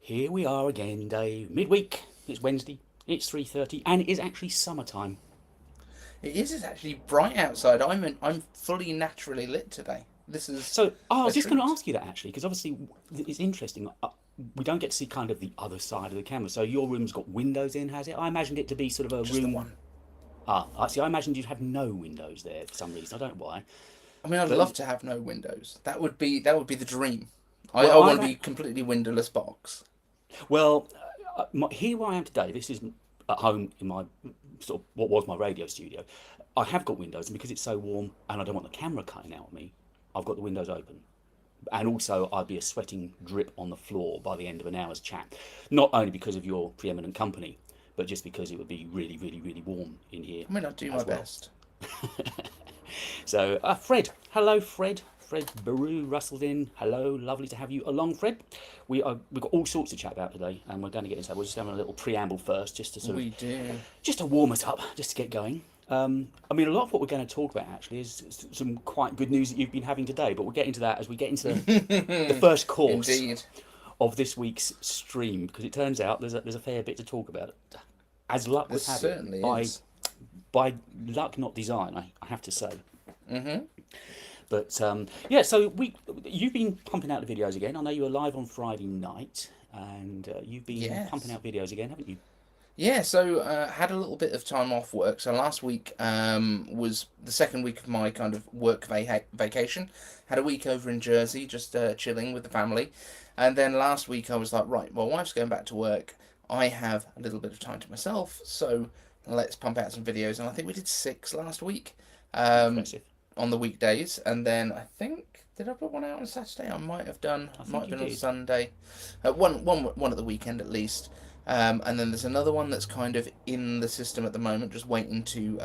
Here we are again, Dave. Midweek. It's Wednesday. It's 3:30, and it is actually summertime. It is. It's actually bright outside. I'm fully naturally lit today. This is So I a was just going to treat. ask you that actually, because obviously it's interesting. We don't get to see kind of the other side of the camera. So your room's got windows in, has it? I imagined it to be sort of a Just the room. one. I see. I imagined you'd have no windows there for some reason. I don't know why. I mean, I'd But love to have no windows. That would be the dream. I, well, I want I've to be completely windowless box. well here where I am today. This is at home in my sort of what was my radio studio. I have got windows, and because it's so warm, and I don't want the camera cutting out on me, I've got the windows open. And also, I'd be a sweating drip on the floor by the end of an hour's chat. Not only because of your preeminent company, but just because it would be really, really, really warm in here I mean, I'd do my as well. best. So, Fred, hello, Fred. Fred Baru rustled in. Hello, lovely to have you along, Fred. We've got all sorts to chat about today, and we're going to get into that. We're just having a little preamble first, just to sort of We do. just to warm us up, just to get going. I mean, a lot of what we're going to talk about actually is some quite good news that you've been having today, but we'll get into that as we get into the first course Indeed. of this week's stream, because it turns out there's a fair bit to talk about. As luck There would have it, certainly by is. by luck, not design, I have to say. Mhm. But yeah, so you've been pumping out the videos again. I know you were live on Friday night, and you've been pumping Yes. out videos again, haven't you? Yeah, so had a little bit of time off work. So last week was the second week of my kind of work vacation. Had a week over in Jersey, just chilling with the family. And then last week I was like, right, well, wife's going back to work. I have a little bit of time to myself, so let's pump out some videos. And I think we did 6 last week um, Impressive. on the weekdays. And then I think, did I put one out on Saturday? I might have done. I Might think have you been on did. Sunday. One at the weekend at least. And then there's another one that's kind of in the system at the moment, just waiting to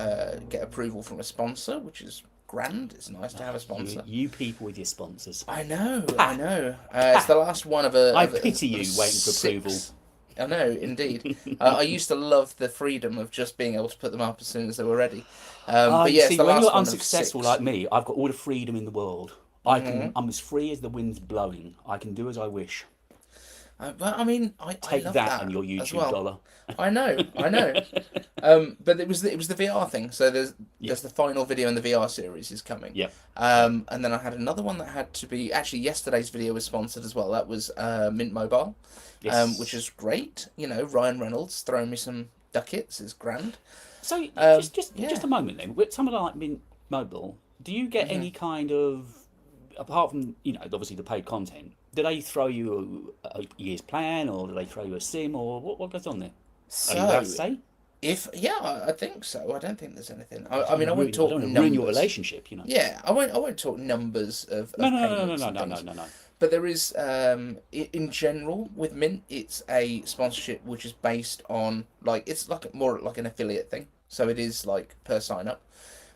get approval from a sponsor, which is grand. It's nice to have a You sponsor. you people with your sponsors. I know, I Pah! know. It's Pah! the last one of a I of, a, pity of a you waiting for approval. 6. I know, indeed. I used to love the freedom of just being able to put them up as soon as they were ready. But You yeah, it's see, the when you're last one of unsuccessful like 6. me, I've got all the freedom in the world. Hmm. I'm as free as the wind's blowing. I can do as I wish. But I mean, I Take love that and that your as YouTube well. dollar. I know. But it was the VR thing. So Yeah, there's the final video in the VR series is coming. yeah, yeah. And then I had another one that had to be actually yesterday's video was sponsored as well. That was Mint Mobile, which Yes. is great. You know, Ryan Reynolds throwing me some ducats is grand. So just Yeah. a moment then. With someone like Mint Mobile, do you get Hmm. any kind of, apart from obviously the paid content, do they throw you a year's plan, or do they throw you a sim, or what goes on there? Are you allowed to So say? if yeah, I think so. I don't think there's anything. I I don't mean, want I to won't ruin, I talk don't want to ruin your numbers. relationship. Yeah, I won't talk numbers of, No, of no, no, no, payments no, and no, no, things. no, no. But there is, in general, with Mint, it's a sponsorship which is based on, like, it's like more like an affiliate thing. So it is like per sign up.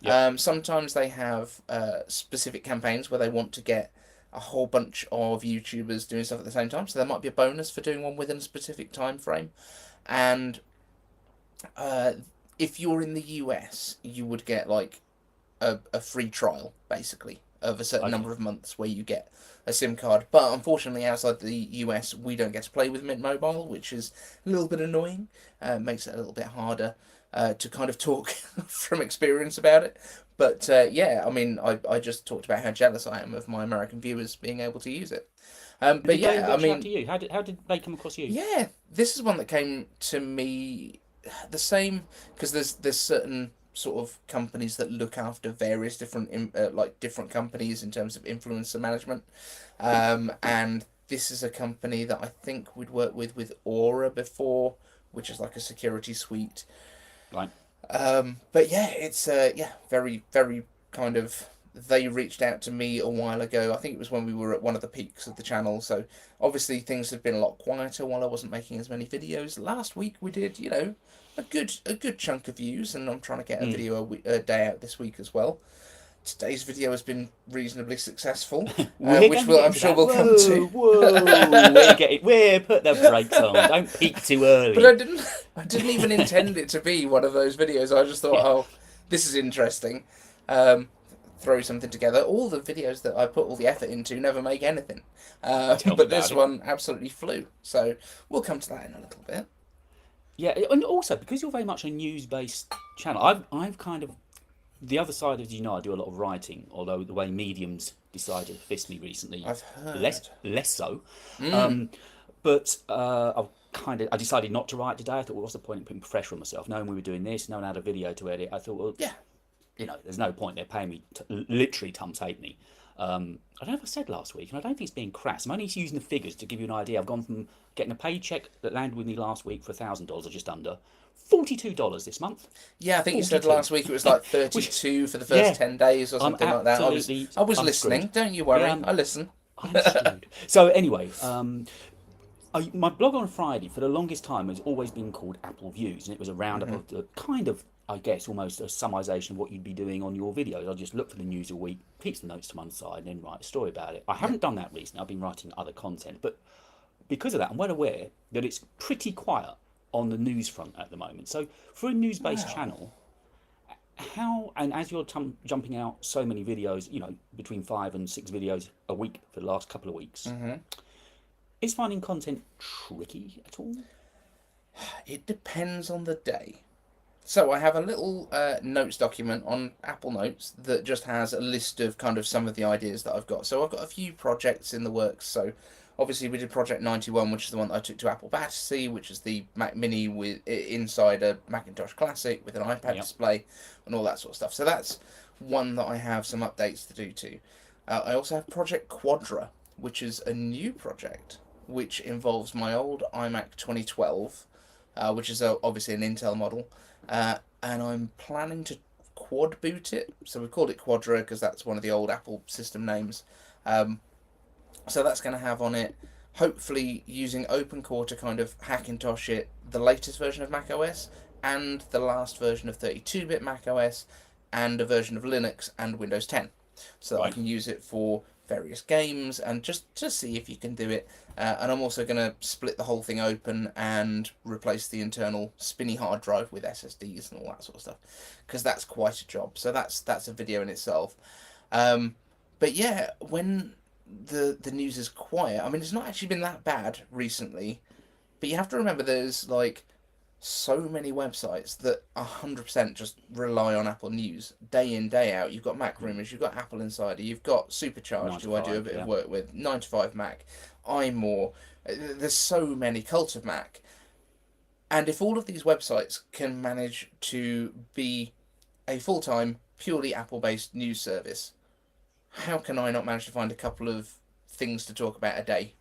Yep. Sometimes they have specific campaigns where they want to get a whole bunch of YouTubers doing stuff at the same time. So there might be a bonus for doing one within a specific time frame. And uh, if you're in the US, you would get like a free trial, basically, of a certain Okay. number of months where you get a SIM card. But unfortunately, outside the US, we don't get to play with Mint Mobile, which is a little bit annoying. Makes it a little bit harder to kind of talk from experience about it. But yeah, I mean, I just talked about how jealous I am of my American viewers being able to use it. And But did they yeah, I reach out mean, to you? How did they come across you? yeah, this is one that came to me the same because there's certain sort of companies that look after various different like different companies in terms of influencer management, Yep. and this is a company that I think we'd worked with Aura before, which is like a security suite. Right. But yeah, it's yeah, very very kind of. They reached out to me a while ago. I think it was when we were at one of the peaks of the channel. So obviously things have been a lot quieter while I wasn't making as many videos. Last week we did, a good chunk of views, and I'm trying to get a Mm. video a day out this week as well. Today's video has been reasonably successful, We're which going to get I'm into sure that. we'll come Whoa, to. whoa. We're put the brakes on. Don't peak too But I early. didn't. I didn't even intend it to be one of those videos. I just thought, oh, this is interesting. Um, throw something together. All the videos that I put all the effort into never make anything. Tell me But about this it. one absolutely flew. So we'll come to that in a little bit. Yeah, and also because you're very much a news-based channel, I've kind of the other side of I do a lot of writing, although the way mediums decided to fist me recently, I've heard. less so. Mm, Um, but I decided not to write today. I thought, well, what's the point in putting pressure on myself? Knowing we were doing this, no one had a video to edit. I thought, well, yeah. there's no point. They're paying me literally tums hate me. I don't know if I said last week, and I don't think it's being crass. I'm only using the figures to give you an idea. I've gone from getting a paycheck that landed with me last week for $1,000 or just under $42 this month. Yeah, I think you said 42. last week it was like Which 32 for the first yeah, 10 days or I'm something like that. absolutely I was I'm screwed. listening. Don't you Yeah, worry. I listen. I'm screwed. So anyway, my blog on Friday for the longest time has always been called Apple Views, and it was a roundup of the kind of, I guess, almost a summarisation of what you'd be doing on your videos. I'll just look for the news a week, keep some notes to one side, and then write a story about it. I haven't done that recently. I've been writing other content, but because of that, I'm well aware that it's pretty quiet on the news front at the moment. So for a news-based Well, channel, how and as you're jumping out so many videos, between 5 and 6 videos a week for the last couple of weeks, is finding content tricky at all? it depends on the day. So I have a little notes document on Apple Notes that just has a list of kind of some of the ideas that I've got. So I've got a few projects in the works. So obviously we did Project 91, which is the one that I took to Apple Battersea, which is the Mac Mini with inside a Macintosh Classic with an iPad Yep. display and all that sort of stuff. So that's one that I have some updates to do to. I also have Project Quadra, which is a new project which involves my old iMac 2012, which is obviously an Intel model. And I'm planning to quad boot it. So we called it Quadra because that's one of the old Apple system names. So that's going to have on it, hopefully using OpenCore to kind of Hackintosh it, the latest version of macOS and the last version of 32-bit macOS and a version of Linux and Windows 10. So that I Right. can use it for various games and just to see if you can do it. And I'm also going to split the whole thing open and replace the internal spinny hard drive with SSDs and all that sort of stuff, because that's quite a job. So that's a video in itself. But yeah, when the news is quiet, I mean, it's not actually been that bad recently, but you have to remember there's like so many websites that 100% just rely on Apple News day in, day out. You've got Mac Rumors, you've got Apple Insider, you've got Supercharged, who I do a 9 to 5, bit of yeah. work with, 9 to 5 Mac, iMore. There's so many, Cult of Mac. And if all of these websites can manage to be a full-time, purely Apple-based news service, how can I not manage to find a couple of things to talk about a day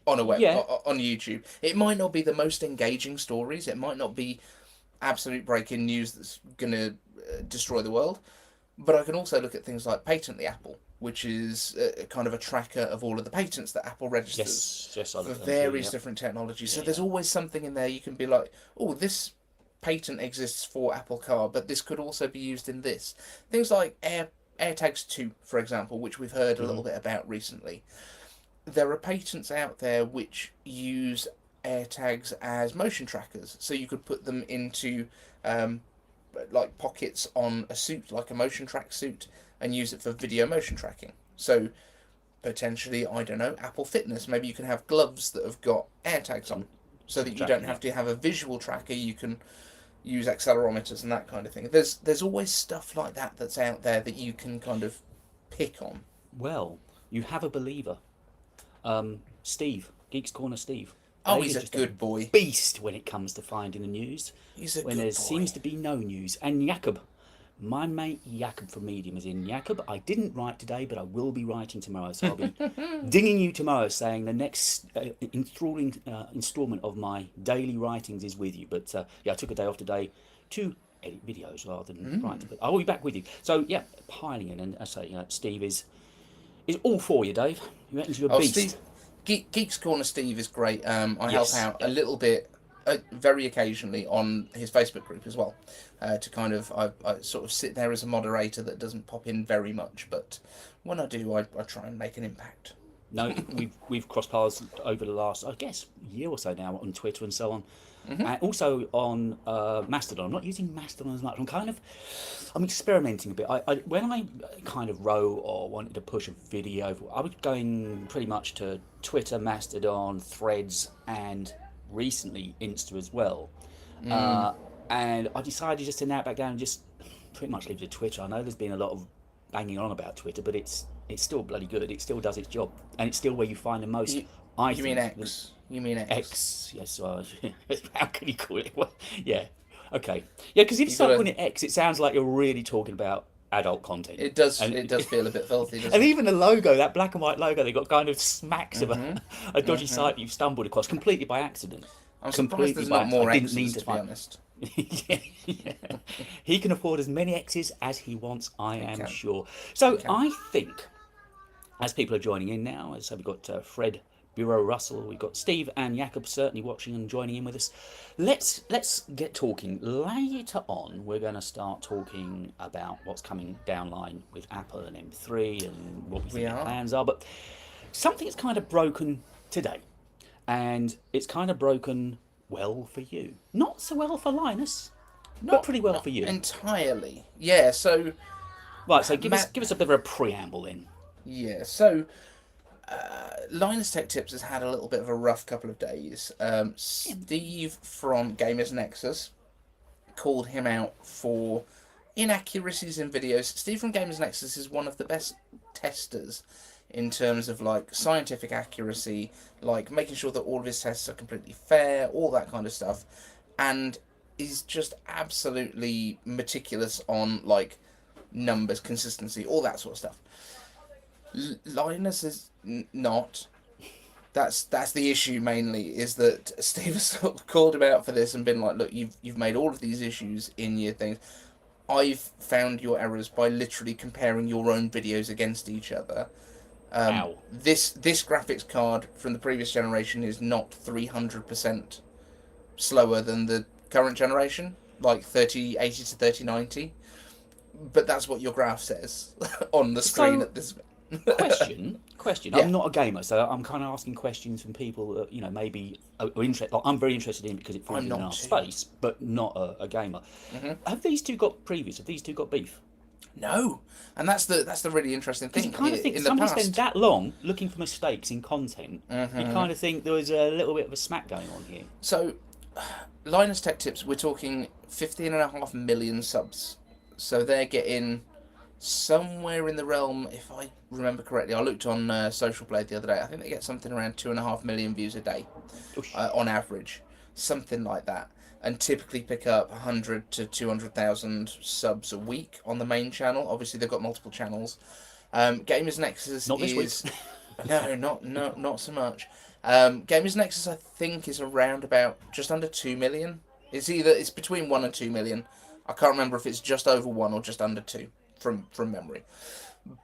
on a Yeah, on YouTube? It might not be the most engaging stories. It might not be absolute breaking news that's gonna destroy the world. But I can also look at things like Patently Apple, which is kind of a tracker of all of the patents that Apple registers yes, I for looked at them too. various Yeah, different technologies. So yeah, there's yeah. always something in there you can be like, oh, this patent exists for Apple Car, but this could also be used in this. Things like AirTags 2, for example, which we've heard a little bit about recently. There are patents out there which use AirTags as motion trackers, so you could put them into like pockets on a suit, like a motion track suit, and use it for video motion tracking. So potentially, I don't know, Apple Fitness. Maybe you can have gloves that have got AirTags on, so Some that you don't tracking. Yeah. have to have a visual tracker. You can use accelerometers and that kind of thing. There's always stuff like that that's out there that you can kind of pick on. Well, you have a believer. Steve, Geeks Corner Steve. Oh, They he's are a just good boy. beast when it comes to finding the news. He's a When good there boy. seems to be no news. And Jakob, my mate Jakob from Medium is in. Jakob, I didn't write today, but I will be writing tomorrow. So I'll be dinging you tomorrow saying the next enthralling instalment of my daily writings is with you. But yeah, I took a day off today to edit videos rather than write. But I will be back with you. So yeah, piling in. And I say, Steve is all for you, Dave. You reckon you're a Oh, beast. Steve, Geeks Corner Steve is great. I help Yes. out a Yeah. little bit, very occasionally, on his Facebook group as well. To kind of, I sort of sit there as a moderator that doesn't pop in very much, but when I do, I try and make an impact. No, we've crossed paths over the last, I guess, year or so now on Twitter and so on. and also on Mastodon. I'm not using Mastodon as much. I'm experimenting a bit. When I kind of wrote or wanted to push a video, I was going pretty much to Twitter, Mastodon, Threads, and recently Insta as well. Uh, and I decided just to narrow it back down and just pretty much leave it to Twitter. I know there's been a lot of banging on about Twitter, but it's still bloody good. It still does its job, and it's still where you find the most. You mean X? You mean X? X, yes. How can you call it? Well, yeah, okay, yeah. Because if you start calling it X, it sounds like you're really talking about adult content. It does. And It does feel a bit filthy, doesn't and it? even the logo, that black and white logo, they got kind of smacks of a dodgy site you've stumbled across completely by accident. I'm surprised Completely there's by not more accident. I didn't mean X's, to be find- honest. yeah. He can afford as many X's as he wants, I am can. sure. So I think, as people are joining in now, so we've got Fred, Bureau Russell, we've got Steve and Jakob certainly watching and joining in with us. Let's get talking. Later on, we're going to start talking about what's coming down line with Apple and M3 and what we think their plans are. But something is kind of broken today, and it's kind of broken well for you. Not so well for Linus, but pretty well for you. Entirely. Yeah. So. Right, so give us a bit of a preamble then. Yeah. So. Linus Tech Tips has had a little bit of a rough couple of days. Steve from Gamers Nexus called him out for inaccuracies in videos. Steve from Gamers Nexus is one of the best testers in terms of like scientific accuracy, like making sure that all of his tests are completely fair, all that kind of stuff, and is just absolutely meticulous on like numbers, consistency, all that sort of stuff. Linus is not. That's the issue mainly, is that Steve has sort of called him out for this and been like, look, you've made all of these issues in your things. I've found your errors by literally comparing your own videos against each other. This graphics card from the previous generation is not 300% slower than the current generation, like 3080 to 3090. But that's what your graph says on the screen at this. Question. Yeah. I'm not a gamer, so I'm kind of asking questions from people that maybe are interested. Like, I'm very interested in because it falls in our space, but not a gamer. Have these two got previous? Have these two got beef? No, and that's the really interesting thing. You kind of think somebody spends that long looking for mistakes in content. You kind of think there was a little bit of a smack going on here. So, Linus Tech Tips, we're talking 15.5 million subs. So they're getting somewhere in the realm, if I remember correctly, I looked on Social Blade the other day, I think they get something around 2.5 million views a day on average, something like that, and typically pick up 100 to 200,000 subs a week on the main channel. Obviously they've got multiple channels. Gamers Nexus not this is no, not so much. Gamers Nexus I think is around about just under 2 million. It's between 1 and 2 million. I can't remember if it's just over 1 or just under 2 from memory.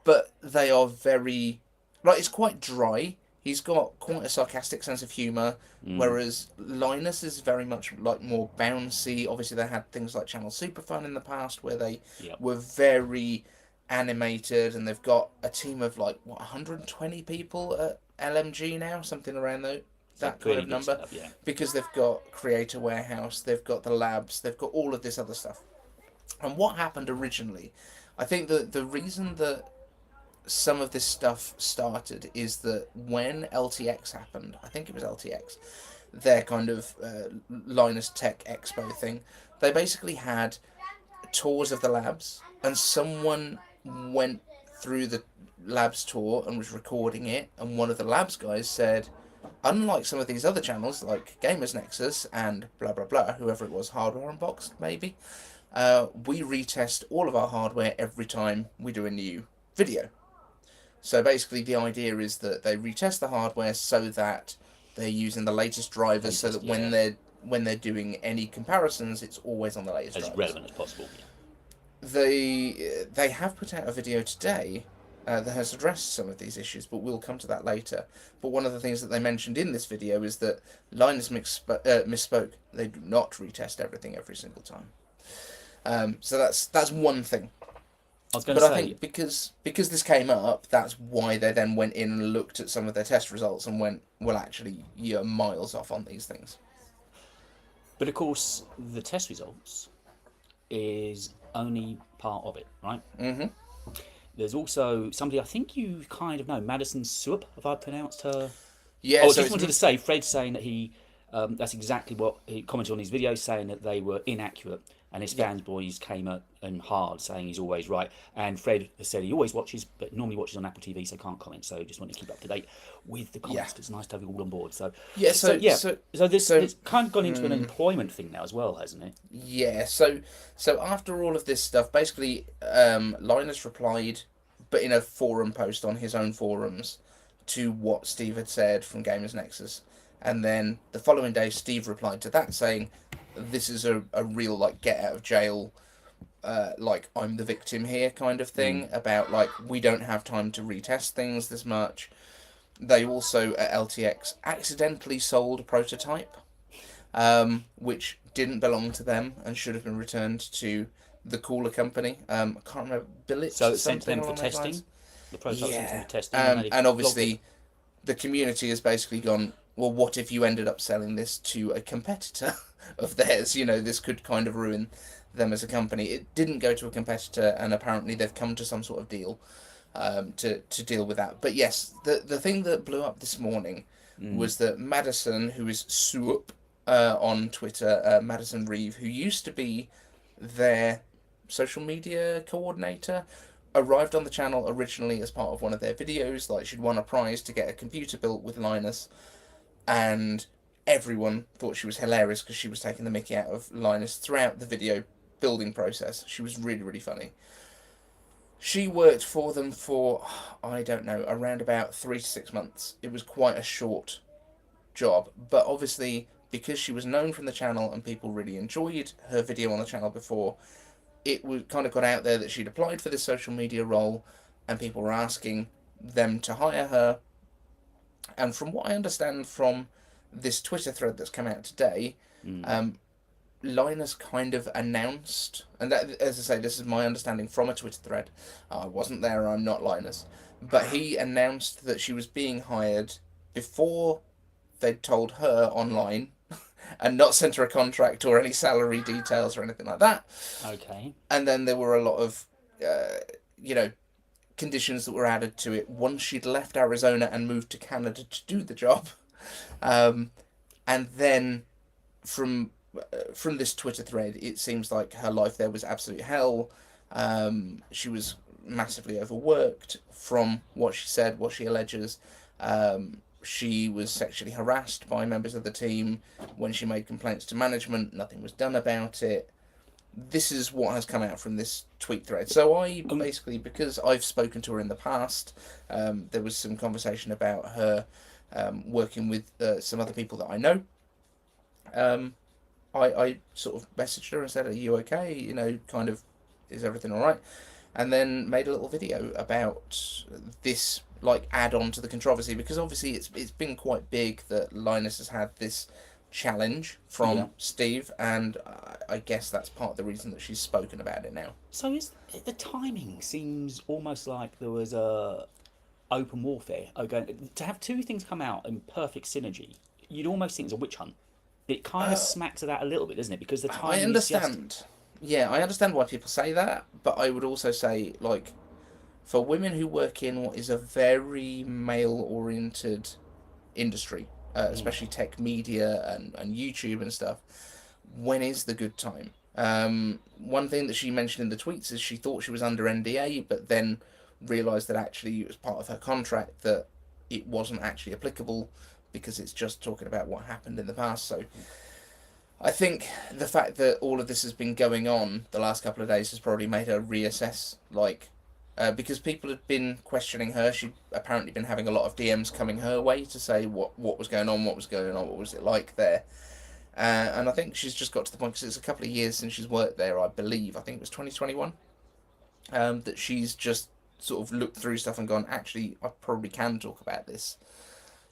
But they are very, like, it's quite dry. He's got quite a sarcastic sense of humour, whereas Linus is very much like more bouncy. Obviously they had things like Channel Superfun in the past where they were very animated, and they've got a team of like 120 people at LMG now, something around that kind of number, stuff, because they've got Creator Warehouse, they've got the labs, they've got all of this other stuff. And what happened originally, I think that the reason that some of this stuff started is that when LTX happened, I think it was LTX, their kind of Linus Tech Expo thing, they basically had tours of the labs, and someone went through the labs tour and was recording it, and one of the labs guys said, unlike some of these other channels like Gamers Nexus and blah blah blah, whoever it was, Hardware Unboxed maybe, we retest all of our hardware every time we do a new video. So basically the idea is that they retest the hardware so that they're using the latest drivers, so that when they're doing any comparisons, it's always on the latest drivers. As relevant as possible. They have put out a video today that has addressed some of these issues, but we'll come to that later. But one of the things that they mentioned in this video is that Linus misspoke. They do not retest everything every single time. So that's one thing. I was going to say, I think because this came up, that's why they then went in and looked at some of their test results and went, well, actually, you're miles off on these things. But of course, the test results is only part of it, right? Mm-hmm. There's also somebody I think you kind of know, Madison Suop, have I pronounced her? Yeah, Oh, I so just it's wanted to say, Fred's saying that that's exactly what he commented on his videos, saying that they were inaccurate, and his yeah, fanboys came at him hard, saying he's always right. And Fred has said he always watches, but normally watches on Apple TV, so can't comment. So just want to keep up to date with the yeah, comments because it's nice to have you all on board. So, yeah. so So yeah, so so this so it's kind of gone into an employment thing now as well, hasn't it? yeah. So after all of this stuff, basically, Linus replied, but in a forum post on his own forums, to what Steve had said from Gamers Nexus, and then the following day, Steve replied to that saying, "This is a real like get out of jail." Like I'm the victim here kind of Mm. thing about like we don't have time to retest things this much. They also at LTX accidentally sold a prototype, which didn't belong to them and should have been returned to the cooler company. I can't remember, Billet, So it's sent to something them for along those lines. testing. The prototype sent to them Yeah, for testing, and they've and flogged it. obviously the community has basically gone, well, what if you ended up selling this to a competitor of theirs? You know, this could kind of ruin them as a company. It didn't go to a competitor, and apparently they've come to some sort of deal to deal with that. But yes, the thing that blew up this morning Mm. was that Madison, who is Swoop on Twitter, Madison Reeve, who used to be their social media coordinator, arrived on the channel originally as part of one of their videos. Like she'd won a prize to get a computer built with Linus, and everyone thought she was hilarious because she was taking the mickey out of Linus throughout the video building process. She was really, really funny. She worked for them for, I don't know, around about 3 to 6 months. It was quite a short job, but obviously because she was known from the channel and people really enjoyed her video on the channel before, it was kind of got out there that she'd applied for this social media role, and people were asking them to hire her. And from what I understand from this Twitter thread that's come out today, Mm. um, Linus kind of announced, and that, as I say, this is my understanding from a Twitter thread. I wasn't there, I'm not Linus, but he announced that she was being hired before they'd told her online and not sent her a contract or any salary details or anything like that. Okay. And then there were a lot of, you know, conditions that were added to it once she'd left Arizona and moved to Canada to do the job. Um, and then from from this Twitter thread, it seems like her life there was absolute hell. She was massively overworked, from what she said, what she alleges. She was sexually harassed by members of the team. When she made complaints to management, nothing was done about it. This is what has come out from this tweet thread. So I Um, basically, because I've spoken to her in the past, there was some conversation about her working with some other people that I know. Um, I sort of messaged her and said, "Are you okay? You know, kind of, is everything all right?" And then made a little video about this, like, add on to the controversy, because obviously it's been quite big that Linus has had this challenge yeah. from Steve, and I guess that's part of the reason that she's spoken about it now. So is the timing seems almost like there was a open warfare. Okay, to have two things come out in perfect synergy, you'd almost think it's a witch hunt. It kind of Uh, smacks of that a little bit, doesn't it? Because the I timing is just understand. Yeah, I understand why people say that, but I would also say, like, for women who work in what is a very male-oriented industry, mm, especially tech media and YouTube and stuff, when is the good time? One thing that she mentioned in the tweets is she thought she was under NDA, but then realised that actually it was part of her contract that it wasn't actually applicable because it's just talking about what happened in the past. So I think the fact that all of this has been going on the last couple of days has probably made her reassess, like, because people had been questioning her. She'd apparently been having a lot of DMs coming her way to say what was going on, what was going on, what was it like there. And I think she's just got to the point, because it's a couple of years since she's worked there, I believe. I think it was 2021, that she's just sort of looked through stuff and gone, actually, I probably can talk about this.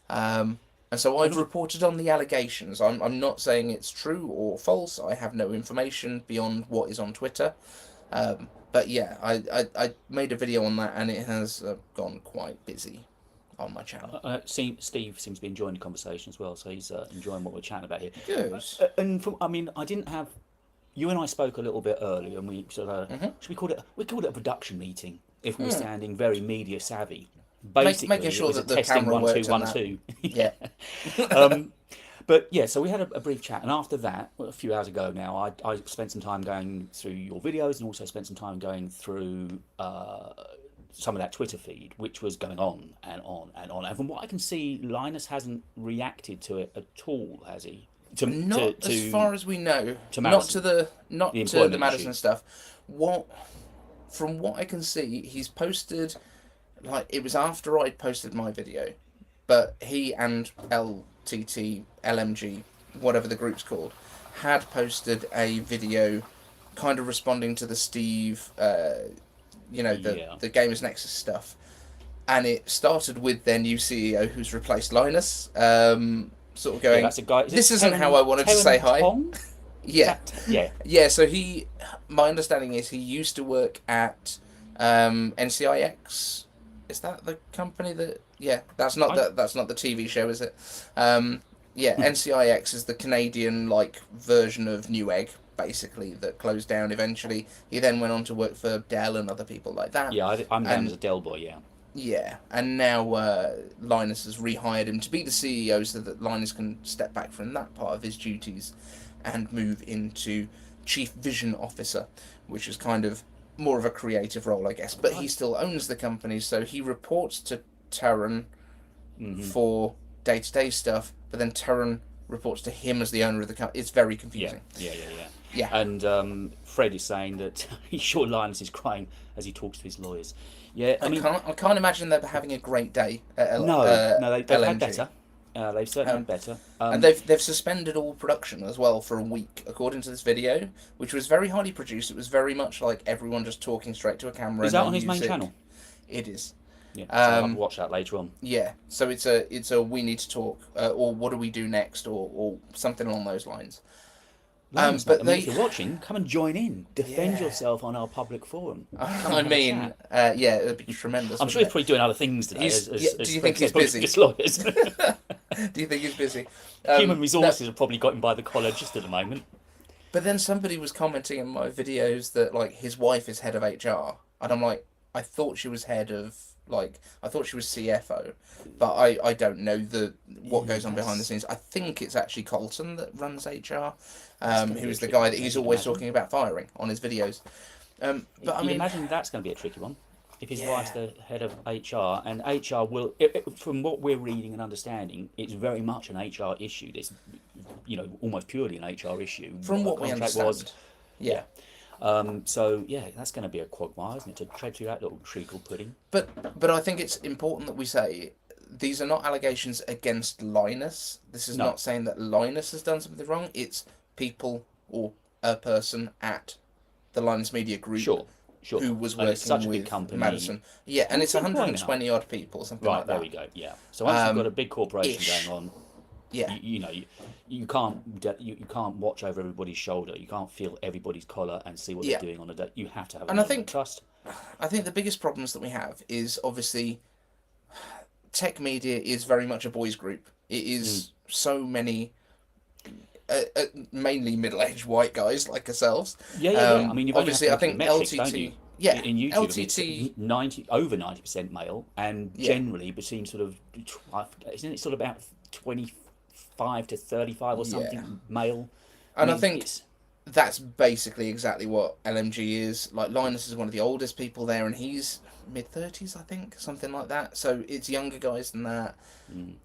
Um, and so I've and reported on the allegations. I'm not saying it's true or false. I have no information beyond what is on Twitter. But yeah, I made a video on that, and it has gone quite busy. on my channel. Steve seems to be enjoying the conversation as well, so he's enjoying what we're chatting about here. Good. And I mean, I didn't have. You and I spoke a little bit earlier, and we sort of should we call it? We called it a production meeting if we're sounding very media savvy. Basically, Making sure it was that a the testing camera 1 works 2 and 1 2. Yeah. But yeah, so we had a brief chat, and after that, a few hours ago now, I spent some time going through your videos, and also spent some time going through some of that Twitter feed, which was going on and on and on. And from what I can see, Linus hasn't reacted to it at all, has he? Not as far as we know. to Not Madison, to the employment Madison issue. stuff. From what I can see, he's posted, like, it was after I'd posted my video, but he and LTT, LMG, whatever the group's called, had posted a video kind of responding to the Steve, the Gamers Nexus stuff. And it started with their new CEO who's replaced Linus, sort of going, that's a guy. this isn't how I wanted to say hi. Yeah. Yeah, so my understanding is he used to work at NCIX. Is that the company that? Yeah, that's not the TV show, is it? NCIX is the Canadian version of Newegg, basically, that closed down eventually. He then went on to work for Dell and other people like that. Yeah, I'm down as a Dell boy. Yeah. Yeah, and now Linus has rehired him to be the CEO so that Linus can step back from that part of his duties and move into Chief Vision Officer, which is kind of more of a creative role, I guess. But he still owns the company, so he reports to Taran for day-to-day stuff, but then Taran reports to him as the owner of the company. It's very confusing. Yeah. And Fred is saying that he's sure Linus is crying as he talks to his lawyers. Yeah, I mean, I can't imagine they're having a great day at no, they've LMG. had better. They've certainly had better. And they've suspended all production as well for a week, according to this video, which was very highly produced. It was very much like everyone just talking straight to a camera. Is that on his main channel? It is. Yeah, so I'll watch that later on. Yeah, so it's a we need to talk, or what do we do next, or something along those lines. But if you're watching, come and join in. Defend yourself on our public forum. I mean, it'd be tremendous. I'm sure he's probably doing other things today. Do you think he's busy? Lawyers. Do you think he's busy? Human resources have probably got him by the collar just at the moment. But then somebody was commenting in my videos that his wife is head of HR, and I'm like, I thought she was head of I thought she was CFO, but I don't know what goes on behind the scenes. I think it's actually Colton that runs HR, who's the guy that he's always talking about firing on his videos. But I mean, imagine that's going to be a tricky one. If his wife's the head of HR, and HR will, from what we're reading and understanding, it's very much an HR issue. This, almost purely an HR issue. From what we understand. Yeah. So that's going to be a quagmire, isn't it, to tread through that little treacle pudding? But I think it's important that we say these are not allegations against Linus. This is not saying that Linus has done something wrong. It's people or a person at the Linus Media Group who was working with company. Madison. Yeah, and it's 120 odd people, something like that. Right, there we go. Yeah. So once you've got a big corporation going on, yeah, you can't watch over everybody's shoulder. You can't feel everybody's collar and see what they're doing on a day. You have to have trust. I think the biggest problems that we have is obviously tech media is very much a boys' group. It is so many, mainly middle-aged white guys like ourselves. Yeah. I mean, you've obviously, I think metrics, LTT. Yeah, in YouTube, LTT over 90% male, and generally between sort of, isn't it sort of about 25 to 35 or something male? And I think that's basically exactly what LMG is. Linus is one of the oldest people there, and he's mid-30s, I think, something like that. So it's younger guys than that,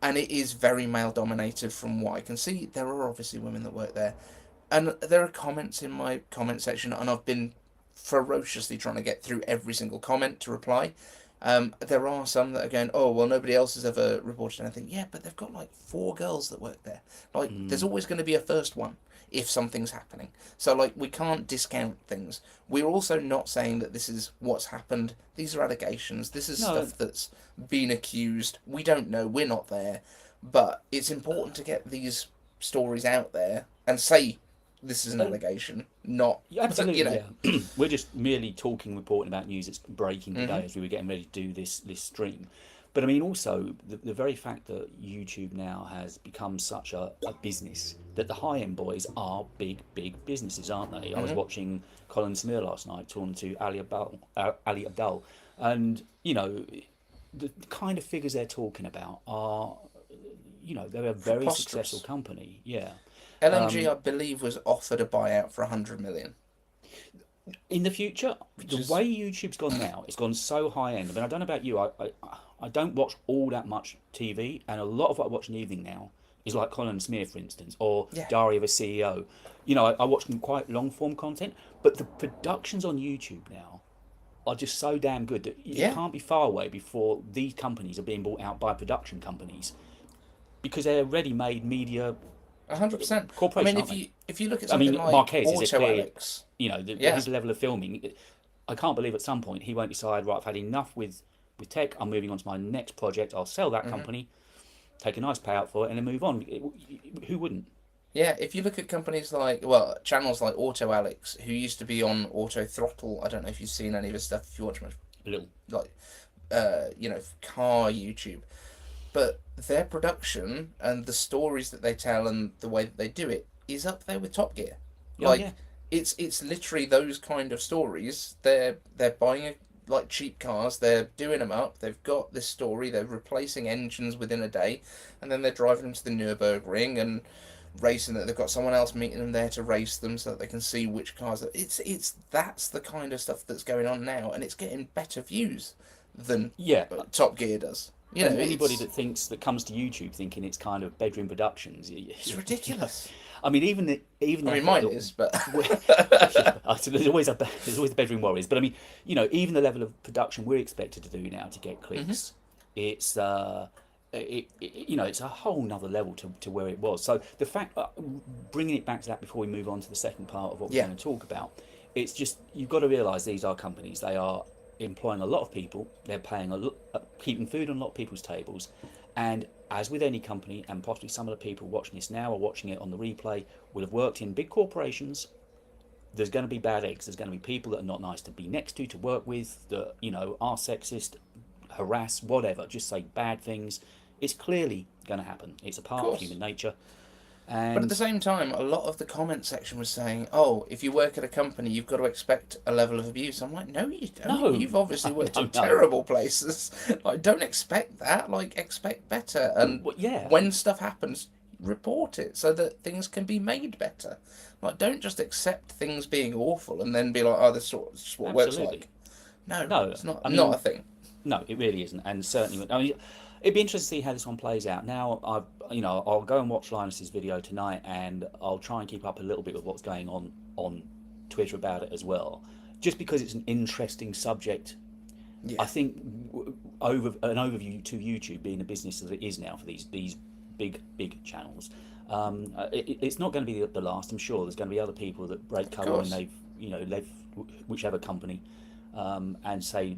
and it is very male-dominated from what I can see. There are obviously women that work there, and there are comments in my comment section, and I've been ferociously trying to get through every single comment to reply. There are some that are going, oh, well, nobody else has ever reported anything. Yeah, but they've got 4 girls that work there. There's always going to be a first one if something's happening. So, we can't discount things. We're also not saying that this is what's happened. These are allegations. This is stuff that's been accused. We don't know. We're not there. But it's important to get these stories out there and say this is an allegation, not... Absolutely, We're just merely reporting about news that's breaking today as we were getting ready to do this stream. But I mean, also the very fact that YouTube now has become such a business that the high end boys are big businesses, aren't they? I was Hmm. watching Colin Samir last night talking to Ali Abdul, and you know, the kind of figures they're talking about are, they're a very successful Preposterous. company. Yeah. LMG, I believe, was offered a buyout for 100 million, In the future, which the is way YouTube's gone now, it's gone so high end. I mean, I don't know about you. I don't watch all that much TV, and a lot of what I watch in the evening now is like Colin Smear, for instance, or yeah, Diary of a CEO. I watch them quite long form content, but the productions on YouTube now are just so damn good that it yeah, can't be far away before these companies are being bought out by production companies because they're ready-made media 100%. I mean, corporation, aren't they? if you look at I something mean, like Marquez is a Auto clear, Alex, yeah, his level of filming. I can't believe at some point he won't decide, right, I've had enough with tech. I'm moving on to my next project. I'll sell that hmm, company, take a nice payout for it, and then move on. Who wouldn't? yeah, if you look at companies like, well, channels like Auto Alex, who used to be on Auto Throttle, I don't know if you've seen any of his stuff, if you watch much, A little. like, car YouTube, but their production and the stories that they tell and the way that they do it is up there with Top Gear. Oh yeah, Like, it's literally those kind of stories. They're buying like cheap cars, they're doing them up. They've got this story. They're replacing engines within a day, and then they're driving them to the Nürburgring and racing it. They've got someone else meeting them there to race them so that they can see which cars. It's that's the kind of stuff that's going on now, and it's getting better views than yeah. Top Gear does. And anybody that comes to YouTube thinking it's kind of bedroom productions, it's ridiculous. I mean, even I mean, mine is, but yeah, so there's always the bedroom worries. But I mean, even the level of production we're expected to do now to get hmm, clicks, it's it's a whole nother level to where it was. So the fact, bringing it back to that before we move on to the second part of what we're yeah, going to talk about, it's just you've got to realise these are companies. They are employing a lot of people. They're paying keeping food on a lot of people's tables, and as with any company, and possibly some of the people watching this now or watching it on the replay will have worked in big corporations. There's going to be bad eggs. There's going to be people that are not nice to be next to work with, that are sexist, harass, whatever, just say bad things. It's clearly going to happen. It's a of part of course. human nature, But at the and same time, a lot of the comment section was saying, "Oh, if you work at a company, you've got to expect a level of abuse." I'm like, "No, you don't. no, You've obviously no, worked no, in no. terrible places. Like, don't expect that. Like, expect better. And Well, yeah, when stuff happens, report it so that things can be made better. Like, don't just accept things being awful and then be like, oh, this is just what work's absolutely. like. No, No, it's not I not a mean, thing. no, it really isn't, and certainly, I mean, it'd be interesting to see how this one plays out. Now, I'll go and watch Linus's video tonight, and I'll try and keep up a little bit with what's going on Twitter about it as well, just because it's an interesting subject. I Yeah, think over an overview to YouTube being the business that it is now for these big channels. It's not going to be the last. I'm sure there's going to be other people that break of cover when course. they've whichever company, and say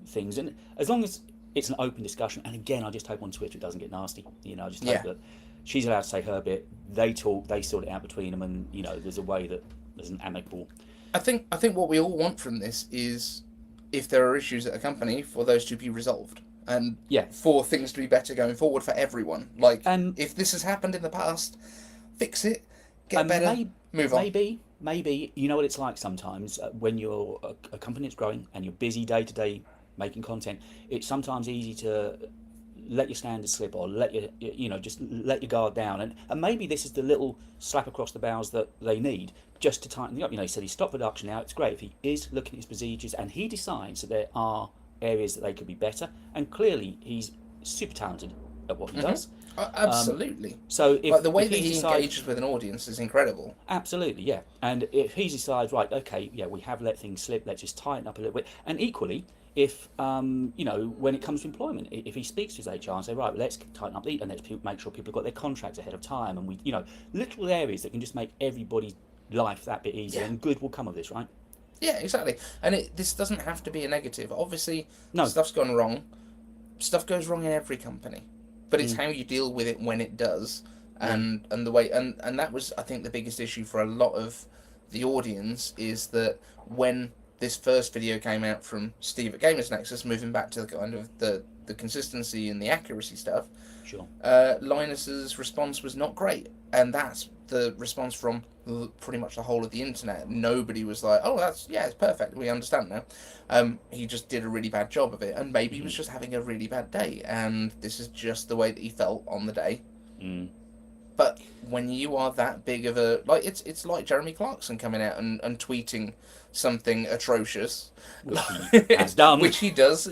things. And as long as it's an open discussion, and again, I just hope on Twitter it doesn't get nasty. I just hope Yeah. that she's allowed to say her bit. They talk, they sort it out between them, and there's a way that there's an amicable. I think what we all want from this is, if there are issues at a company, for those to be resolved and Yeah, for things to be better going forward for everyone. Like, and if this has happened in the past, fix it, get and better, move on. maybe you know what it's like sometimes, when you're a company that's growing and you're busy day to day making content. It's sometimes easy to let your standards slip, or let just let your guard down, and maybe this is the little slap across the bows that they need just to tighten it up. He said he stopped production now. It's great if he is looking at his procedures and he decides that there are areas that they could be better, and clearly he's super talented at what he Hmm. does. Absolutely. So Like, the way if that he he decides, engages with an audience is incredible. absolutely, yeah. And if he decides, right, okay, yeah, we have let things slip, let's just tighten up a little bit. And equally, if, when it comes to employment, if he speaks to his HR and say, right, let's tighten up and let's make sure people have got their contracts ahead of time, and little areas that can just make everybody's life that bit easier, Yeah. and good will come of this, right? Yeah, exactly. And this doesn't have to be a negative. Obviously, No. stuff's gone wrong. Stuff goes wrong in every company, but it's Mm, how you deal with it when it does, yeah. and the way and that was, I think, the biggest issue for a lot of the audience, is that when this first video came out from Steve at Gamers Nexus, moving back to the kind of the the consistency and the accuracy stuff, Sure. Linus's response was not great, and that's the response from pretty much the whole of the internet. Nobody was like, "Oh, it's perfect. We understand now." He just did a really bad job of it, and maybe he was just having a really bad day, and this is just the way that he felt on the day. Mm. But when you are that big of a it's like Jeremy Clarkson coming out and tweeting something atrocious, Has done. which he does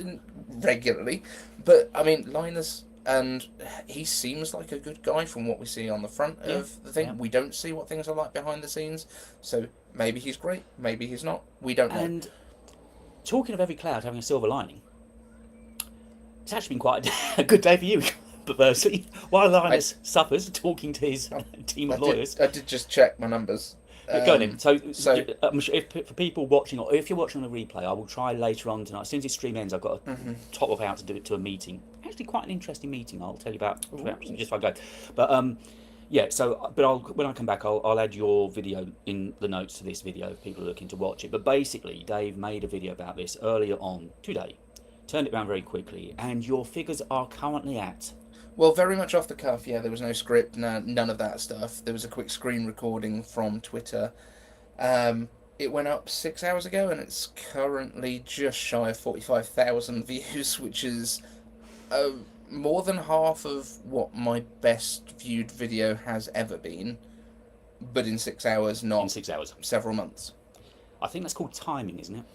regularly. But I mean, Linus, and he seems like a good guy from what we see on the front of the thing. Yeah. We don't see what things are like behind the scenes, so maybe he's great, maybe he's not. We don't know. And talking of every cloud having a silver lining, it's actually been quite a good day for you. Perversely, while Linus suffers talking to his team of lawyers. I did just check my numbers. Go on in. So if, for people watching, or if you're watching on the replay, I will try later on tonight. As soon as this stream ends, I've got to top up out to do it to a meeting. Actually, quite an interesting meeting. I'll tell you about just if I go. But yeah. So, but when I come back, I'll add your video in the notes to this video if people are looking to watch it. But basically, Dave made a video about this earlier on today. Turned it around very quickly, and your figures are currently at. Well, very much off the cuff, yeah. There was no script, none of that stuff. There was a quick screen recording from Twitter. It went up 6 hours ago, and it's currently just shy of 45,000 views, which is more than half of what my best viewed video has ever been. But in 6 hours, not in 6 hours. Several months. I think that's called timing, isn't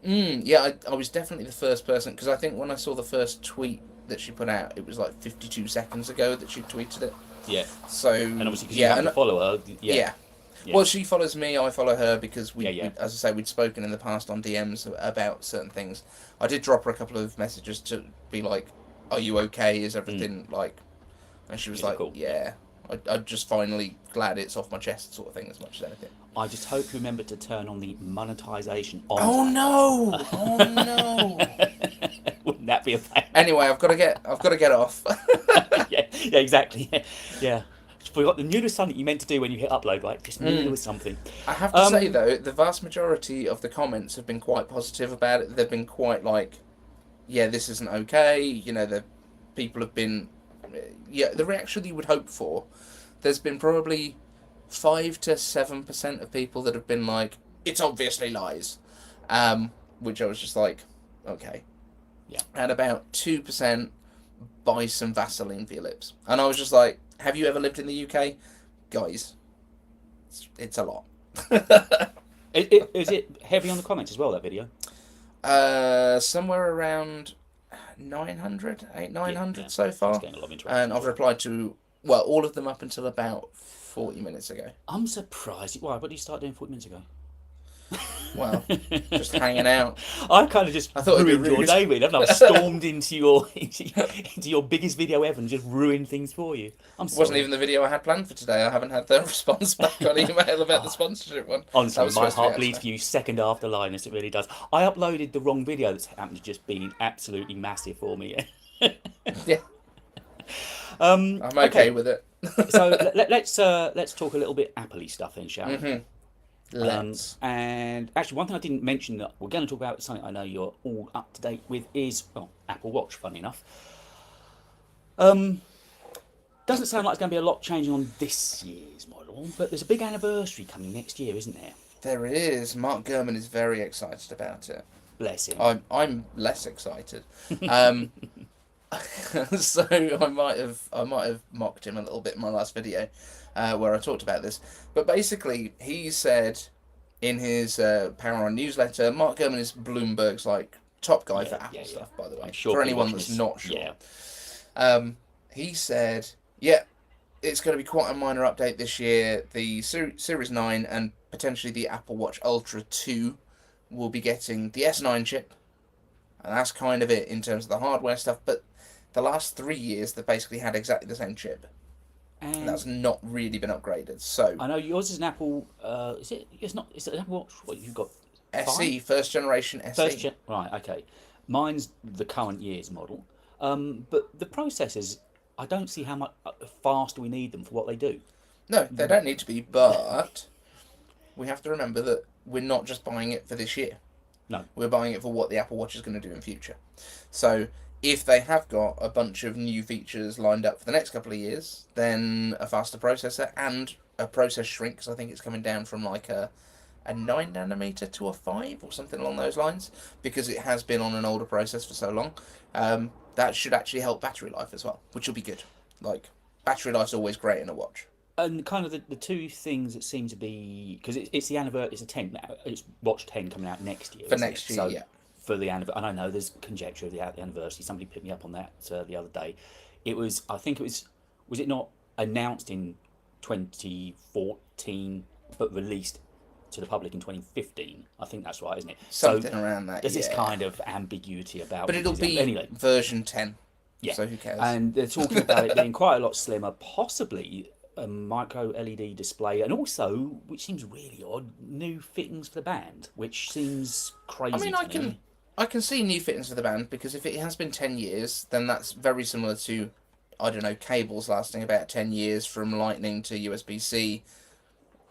it? Yeah, I was definitely the first person, because I think when I saw the first tweet that she put out, it was like 52 seconds ago that she tweeted it. Yeah. So and obviously because you have to follow her. Yeah. Well, she follows me, I follow her, because we, yeah. as I say, we'd spoken in the past on DMs about certain things. I did drop her a couple of messages to be like, "Are you okay? Is everything like?" And she was like, cool? "Yeah." I'm just finally glad it's off my chest, sort of thing, as much as anything. I just hope you remember to turn on the monetization on. Oh no! Oh no! Wouldn't that be a pain? Anyway, I've got to get off. yeah, exactly. Yeah. Forgot the knew there was something you meant to do when you hit upload, right? Just knew there was something. I have to say though, the vast majority of the comments have been quite positive about it. They've been quite like, "Yeah, this isn't okay." You know, the people have been, the reaction that you would hope for. There's been probably 5 to 7% of people that have been like, "It's obviously lies," which I was just like, okay. Yeah. And about 2% buy some Vaseline for your lips, and I was just like, have you ever lived in the UK, guys? It's a lot. Is it heavy on the comments as well, that video? Somewhere around 900 so far, It's getting a lot of interaction. and I've replied to all of them up until about 40 minutes ago. I'm surprised. Why? What did you start doing 40 minutes ago? Well, just hanging out. I kind of just thought it'd be ruined your rude. day, really. I stormed into your biggest video ever and just ruined things for you. I'm sorry. Wasn't even the video I had planned for today. I haven't had the response back on email about the sponsorship one. Honestly, my supposed to be heart bleeds for actually. you second after Linus. It really does. I uploaded the wrong video that's happened to just being absolutely massive for me. Yeah. I'm okay with it. So let's talk a little bit Apple-y stuff then, shall we? Let's. And actually, one thing I didn't mention that we're going to talk about, something I know you're all up to date with, is Apple Watch. Funny enough, doesn't sound like there's going to be a lot changing on this year's model, but there's a big anniversary coming next year, isn't there? There is. Mark Gurman is very excited about it. Bless him. I'm less excited. So I might have mocked him a little bit in my last video, where I talked about this. But basically, he said in his Power On newsletter, Mark Gurman is Bloomberg's top guy for Apple stuff, by the way. Sure, for anyone that's not sure. Yeah. He said, yeah, it's going to be quite a minor update this year. The Series 9 and potentially the Apple Watch Ultra 2 will be getting the S9 chip. And that's kind of it in terms of the hardware stuff. But the last 3 years, they've basically had exactly the same chip. And that's not really been upgraded. So I know yours is an Apple. Is it? It's not. Is it an Apple Watch? What you've got? SE, first generation SE. Right. Okay. Mine's the current year's model. But the processors, I don't see how much faster we need them for what they do. No, they don't need to be. But we have to remember that we're not just buying it for this year. No. We're buying it for what the Apple Watch is going to do in future. So If they have got a bunch of new features lined up for the next couple of years, then a faster processor and a process shrink, because I think it's coming down from like a 9 nanometer to a 5 or something along those lines, because it has been on an older process for so long. That should actually help battery life as well, which will be good. Like, battery life's always great in a watch. And kind of the two things that seem to be, because it's the anniversary, it's a 10, it's Watch 10 coming out next year. For isn't next it? year, So yeah. for the anniversary, and I know there's conjecture of the anniversary. Somebody picked me up on that the other day. It was, I think it was it not announced in 2014, but released to the public in 2015? I think that's right, isn't it? Something So around that, there's this yeah. kind of ambiguity about. But it'll be anyway. version 10. Yeah, So who cares? and they're talking about it being quite a lot slimmer, possibly a micro LED display, and also, which seems really odd, new fittings for the band, which seems crazy. I mean, to me. I can see new fittings for the band, because if it has been 10 years, then that's very similar to, I don't know, cables lasting about 10 years from Lightning to USB-C,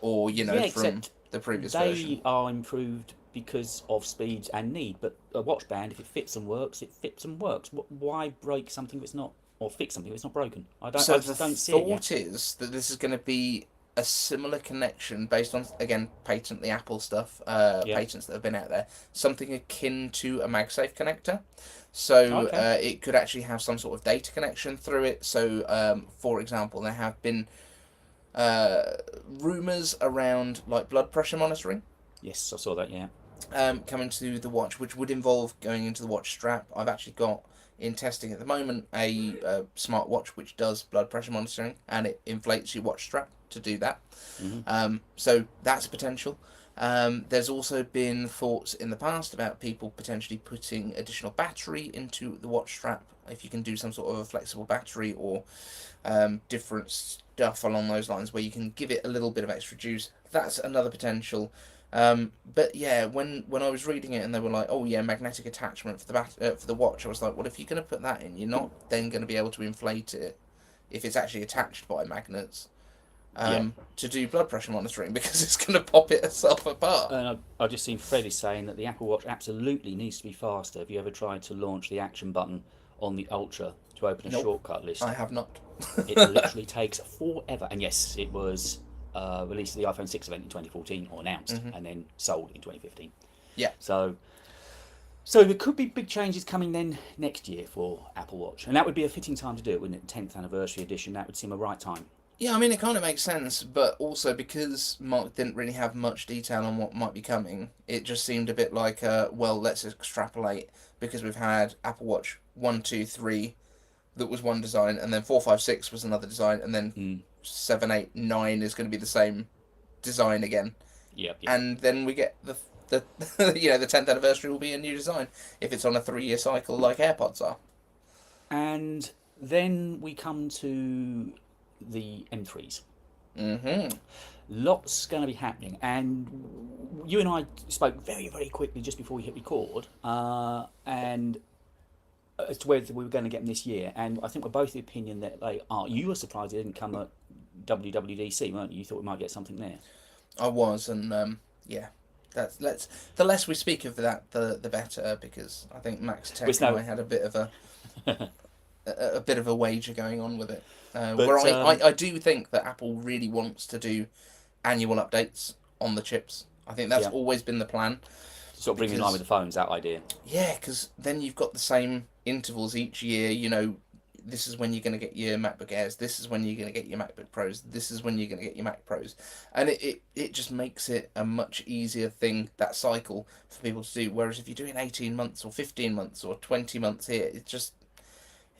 or, you know, Yeah, from except the previous they version. are improved because of speeds and need. But a watch band, if it fits and works, it fits and works. Why break something that's not, or fix something that's not broken? I So the just don't see it yet. thought is that this is going to be a similar connection based on, again, patent the Apple stuff, Yeah. patents that have been out there, something akin to a MagSafe connector. So Okay. it could actually have some sort of data connection through it. So, for example, there have been rumours around like blood pressure monitoring Yes, I saw that. Yeah. coming to the watch, which would involve going into the watch strap. I've actually got in testing at the moment a smart watch which does blood pressure monitoring, and it inflates your watch strap to do that. So that's a potential. There's also been thoughts in the past about people potentially putting additional battery into the watch strap, if you can do some sort of a flexible battery, or different stuff along those lines where you can give it a little bit of extra juice. That's another potential. But yeah, when I was reading it and they were like, oh yeah, magnetic attachment for the for the watch, I was like, well, if you're going to put that in, you're not then going to be able to inflate it if it's actually attached by magnets Yeah. to do blood pressure monitoring, because it's going to pop itself apart. And I just seen Freddie saying that the Apple Watch absolutely needs to be faster. Have you ever tried to launch the action button on the Ultra to open a Nope, shortcut list? I have not. It literally takes forever. And yes, it was released at the iPhone 6 event in 2014, or announced, and then sold in 2015. Yeah. So there could be big changes coming then next year for Apple Watch. And that would be a fitting time to do it, wouldn't it? 10th anniversary edition, that would seem a right time. Yeah, I mean, it kind of makes sense, but also because Mark didn't really have much detail on what might be coming, it just seemed a bit like, well, let's extrapolate, because we've had Apple Watch 1, 2, 3 that was one design, and then 4, 5, 6 was another design, and then 7, 8, 9 is going to be the same design again. Yep. And then we get the you know, the 10th anniversary will be a new design if it's on a 3-year cycle like AirPods are. And then we come to the M3s. Lots going to be happening, and you and I spoke very, very quickly just before we hit record, and as to whether we were going to get them this year. And I think we're both the opinion that they are. You were surprised they didn't come at WWDC, weren't you? You thought we might get something there. I was, and yeah, the less we speak of that, the better, because I think Max Tech and I had a bit of a bit of a wager going on with it. Where I do think that Apple really wants to do annual updates on the chips. I think that's always been the plan. Sort of bring in line with the phones, that idea. Yeah, because then you've got the same intervals each year. You know, this is when you're going to get your MacBook Airs. This is when you're going to get your MacBook Pros. This is when you're going to get your Mac Pros. And it just makes it a much easier thing, that cycle, for people to do. Whereas if you're doing 18 months or 15 months or 20 months here, it just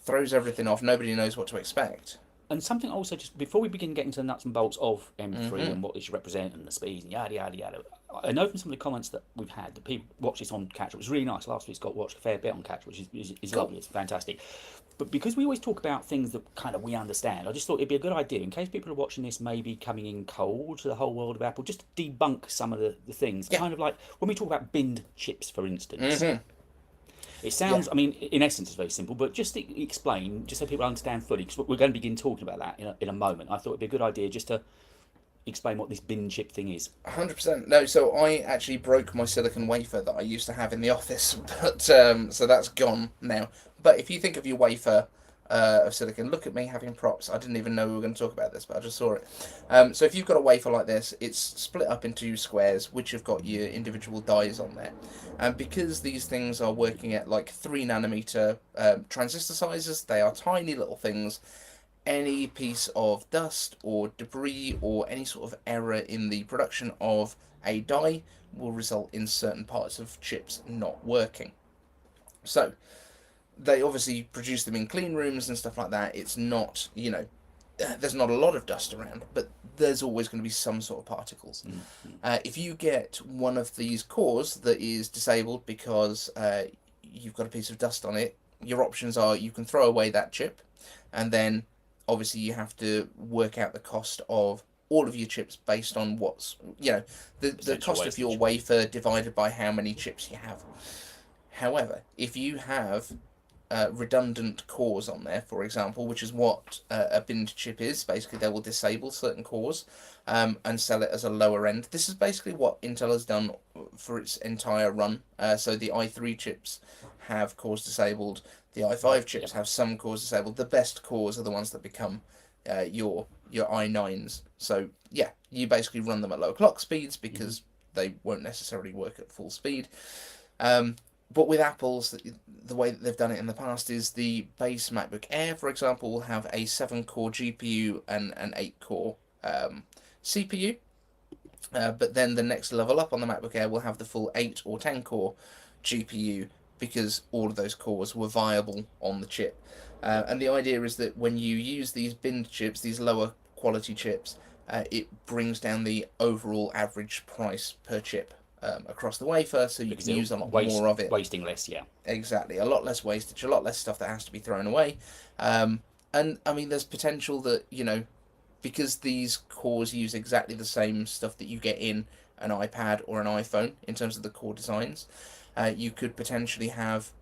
throws everything off. Nobody knows what to expect. And something also, just before we begin getting to the nuts and bolts of M3 and what it should represent and the speeds and yada yada yada, I know from some of the comments that we've had that people watch this on Catch. It was really nice. Last week's got watched a fair bit on Catch, which is Cool. lovely. It's fantastic. But because we always talk about things that kind of we understand, I just thought it'd be a good idea, in case people are watching this maybe coming in cold to the whole world of Apple, just to debunk some of the things. Yeah. Kind of like when we talk about binned chips, for instance. It sounds, I mean, in essence, it's very simple, but just to explain, just so people understand fully, because we're going to begin talking about that in a moment. I thought it'd be a good idea just to explain what this bin chip thing is. 100%. No, so I actually broke my silicon wafer that I used to have in the office, but so that's gone now. But if you think of your wafer of silicon, look at me having props. I didn't even know we were going to talk about this, but I just saw it. So if you've got a wafer like this, it's split up into squares, which have got your individual dies on there. And because these things are working at like 3 nanometer transistor sizes, they are tiny little things. Any piece of dust or debris or any sort of error in the production of a die will result in certain parts of chips not working. So they obviously produce them in clean rooms and stuff like that. It's not, there's not a lot of dust around, but there's always going to be some sort of particles. If you get one of these cores that is disabled because you've got a piece of dust on it, your options are you can throw away that chip, and then obviously you have to work out the cost of all of your chips based on what's, the cost of your wafer divided by how many chips you have. However, if you have redundant cores on there, for example, which is what a binned chip is. Basically, they will disable certain cores and sell it as a lower end. This is basically what Intel has done for its entire run. So the i3 chips have cores disabled. The i5 chips have some cores disabled. The best cores are the ones that become your i9s. So yeah, you basically run them at low clock speeds because they won't necessarily work at full speed. But with Apple's, the way that they've done it in the past is the base MacBook Air, for example, will have a 7-core GPU and an 8-core CPU. But then the next level up on the MacBook Air will have the full 8 or 10-core GPU because all of those cores were viable on the chip. And the idea is that when you use these binned chips, these lower quality chips, it brings down the overall average price per chip across the wafer, so you can use a lot more of it. Wasting less, yeah. Exactly, a lot less wastage, a lot less stuff that has to be thrown away. And I mean, there's potential that, because these cores use exactly the same stuff that you get in an iPad or an iPhone in terms of the core designs, you could potentially have,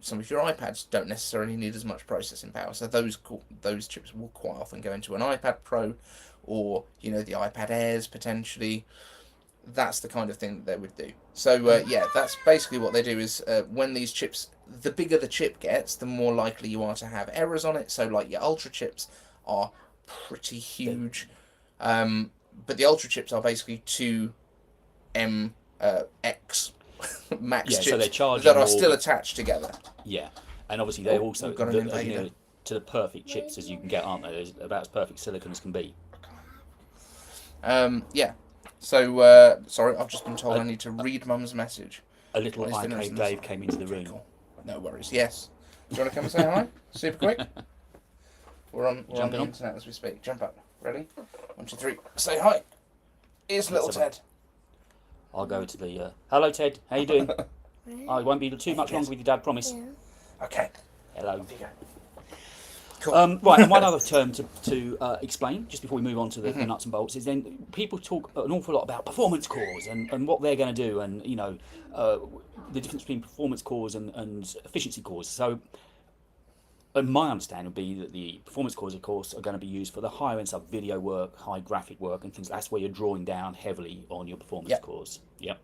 some of your iPads don't necessarily need as much processing power, so those chips will quite often go into an iPad Pro or, the iPad Airs potentially. That's the kind of thing that they would do. So yeah, that's basically what they do is when these chips, the bigger the chip gets, the more likely you are to have errors on it. So like your Ultra chips are pretty huge, but the Ultra chips are basically 2M X max chips so they're charging that are still attached together. Yeah, and obviously they're also got an invader. to the perfect chips as you can get, aren't they? They're about as perfect silicon as can be. Yeah. So, sorry, I've just been told I need to read Mum's message. A little iCave Dave came into the room. Cool. No worries, yes. Do you want to come and say hi? Super quick? We're on the internet as we speak. Jump up. Ready? 1, 2, 3. Say hi. Here's little Ted. I'll go to the... Hello, Ted. How you doing? I won't be too much longer with your dad, promise. Yeah. Okay. Hello. Off you go. Cool. Right, and one other term to explain, just before we move on to the nuts and bolts, is then people talk an awful lot about performance cores and what they're going to do, and the difference between performance cores and efficiency cores. So, my understanding would be that the performance cores, of course, are going to be used for the higher end stuff, video work, high graphic work, and things. That's where you're drawing down heavily on your performance cores. Yep.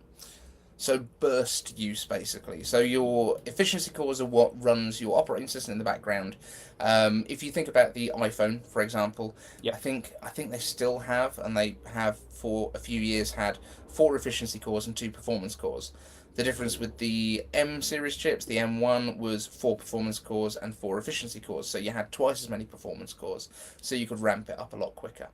So burst use, basically. So your efficiency cores are what runs your operating system in the background. If you think about the iPhone, for example, I think they still have, and they have for a few years had 4 efficiency cores and 2 performance cores. The difference with the M series chips, the M1 was 4 performance cores and 4 efficiency cores. So you had twice as many performance cores, so you could ramp it up a lot quicker.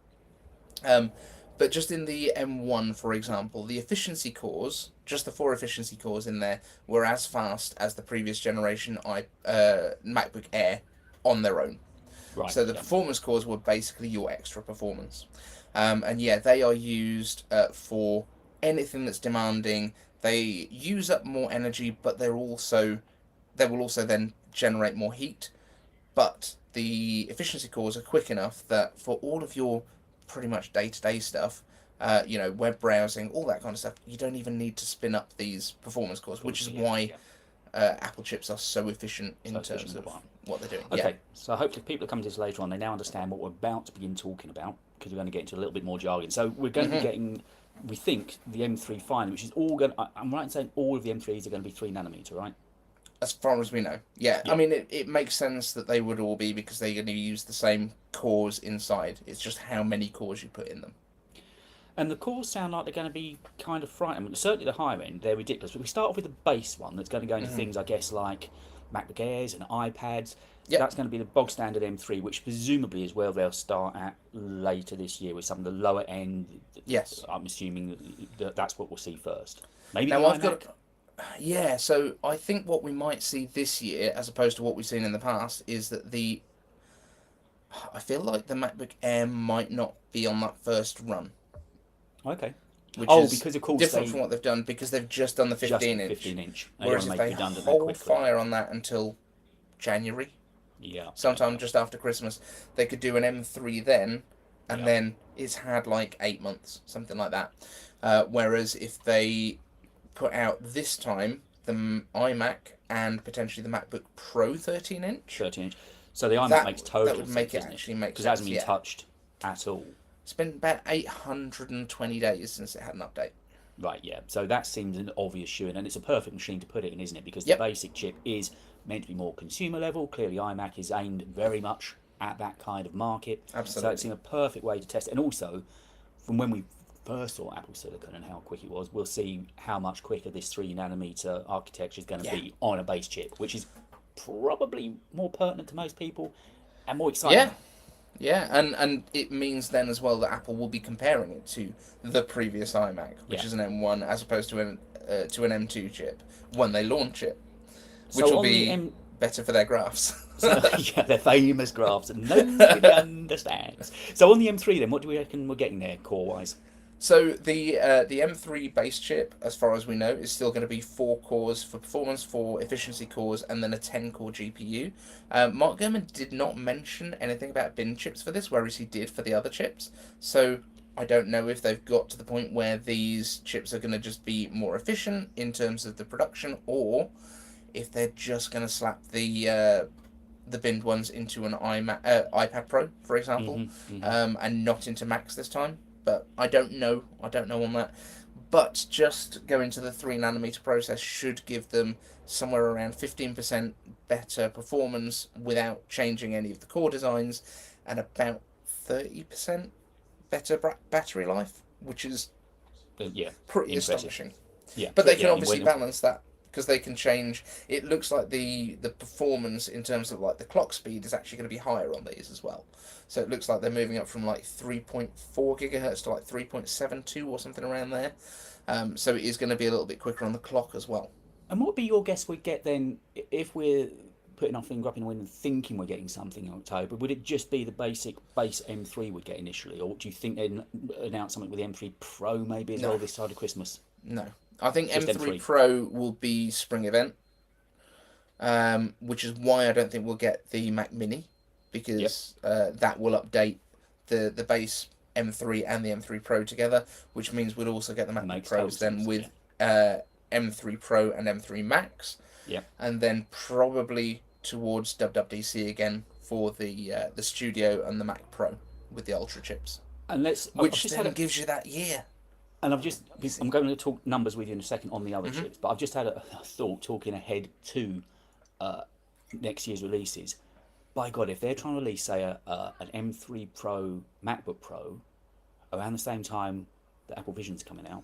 But just in the M1, for example, the efficiency cores, just the 4 efficiency cores in there, were as fast as the previous generation MacBook Air on their own. Right, so the performance cores were basically your extra performance. And yeah, they are used for anything that's demanding. They use up more energy, but they will also then generate more heat. But the efficiency cores are quick enough that for all of your pretty much day-to-day stuff, web browsing, all that kind of stuff, you don't even need to spin up these performance cores, which is why Apple chips are so efficient in terms of what they're doing. Okay, so hopefully people that come to this later on, they now understand what we're about to begin talking about, because we're going to get into a little bit more jargon. So we're going to be getting, we think, the M3 finally, which is all going to, I'm right in saying all of the M3s are going to be 3 nanometer, right? As far as we know, yeah. Yeah. I mean, it makes sense that they would all be because they're going to use the same cores inside. It's just how many cores you put in them. And the cores sound like they're going to be kind of frightening. Certainly the higher end, they're ridiculous. But we start off with the base one that's going to go into things, I guess, like MacBook Airs and iPads. Yep. That's going to be the bog standard M3, which presumably is where they'll start at later this year with some of the lower end. Yes. I'm assuming that that's what we'll see first. Maybe Now the I've iMac. got. Yeah, so I think what we might see this year, as opposed to what we've seen in the past, is that I feel like the MacBook Air might not be on that first run, Okay. which Oh, is because of course different they from what they've done because they've just done the just 15 the inch. 15 inch. They Whereas want if to make they redundant that hold quickly. fire on that until January, Yeah. sometime just after Christmas, they could do an M3 then, and Yeah. then it's had like 8 months, something like that. Whereas if they put out this time the iMac and potentially the MacBook Pro 13 inch, 13 inch. So the iMac that makes total that would make sense, it doesn't actually make because it hasn't sense. been Yeah, touched at all. it's been about 820 days since it had an update. Right, yeah. So that seems an obvious shoe-in, and it's a perfect machine to put it in, isn't it? Because Yep. the basic chip is meant to be more consumer level. Clearly, iMac is aimed very much at that kind of market. So Absolutely. it's in a perfect way to test it. And also, from when we first saw Apple Silicon and how quick it was, we'll see how much quicker this 3 nanometer architecture is going to Yeah. be on a base chip, which is probably more pertinent to most people and more exciting. Yeah. Yeah, and it means then as well that Apple will be comparing it to the previous iMac, which Yeah. is an M1, as opposed to an M2 chip when they launch it, which So will on the be better for their graphs. yeah, they're famous graphs that nobody understands. So on the M3 then, what do we reckon we're getting there core-wise? So the M3 base chip, as far as we know, is still going to be 4 cores for performance, 4 efficiency cores, and then a 10-core GPU. Mark Gurman did not mention anything about bin chips for this, whereas he did for the other chips. So I don't know if they've got to the point where these chips are going to just be more efficient in terms of the production, or if they're just going to slap the binned ones into an iPad Pro, for example, and not into Macs this time. But I don't know. I don't know on that. But just going to the 3 nanometer process should give them somewhere around 15% better performance without changing any of the core designs, and about 30% better battery life, which is Yeah, pretty impressive. astonishing. Yeah, But they yeah, can obviously when- balance that because they can change. It looks like the performance in terms of like the clock speed is actually going to be higher on these as well. So it looks like they're moving up from like 3.4 gigahertz to like 3.72 or something around there. So it is going to be a little bit quicker on the clock as well. And what would be your guess we get then if we're putting our finger up in the wind and thinking we're getting something in October? Would it just be the basic base M3 we'd get initially, or do you think they'd announce something with the M3 Pro maybe as No. well this side of Christmas? No, I think Just M3 M3. Pro will be spring event, which is why I don't think we'll get the Mac Mini, because that will update the base M3 and the M3 Pro together, which means we'll also get the MacBook Makes Pros total then sense, with M3 Pro and M3 Max, Yeah. and then probably towards WWDC again for the Studio and the Mac Pro with the Ultra chips, And let's I've which just then had a, gives you that year. and I'm going to talk numbers with you in a second on the other chips, but I've just had a thought talking ahead to next year's releases. By God, if they're trying to release, say, an M3 Pro MacBook Pro around the same time that Apple Vision's coming out,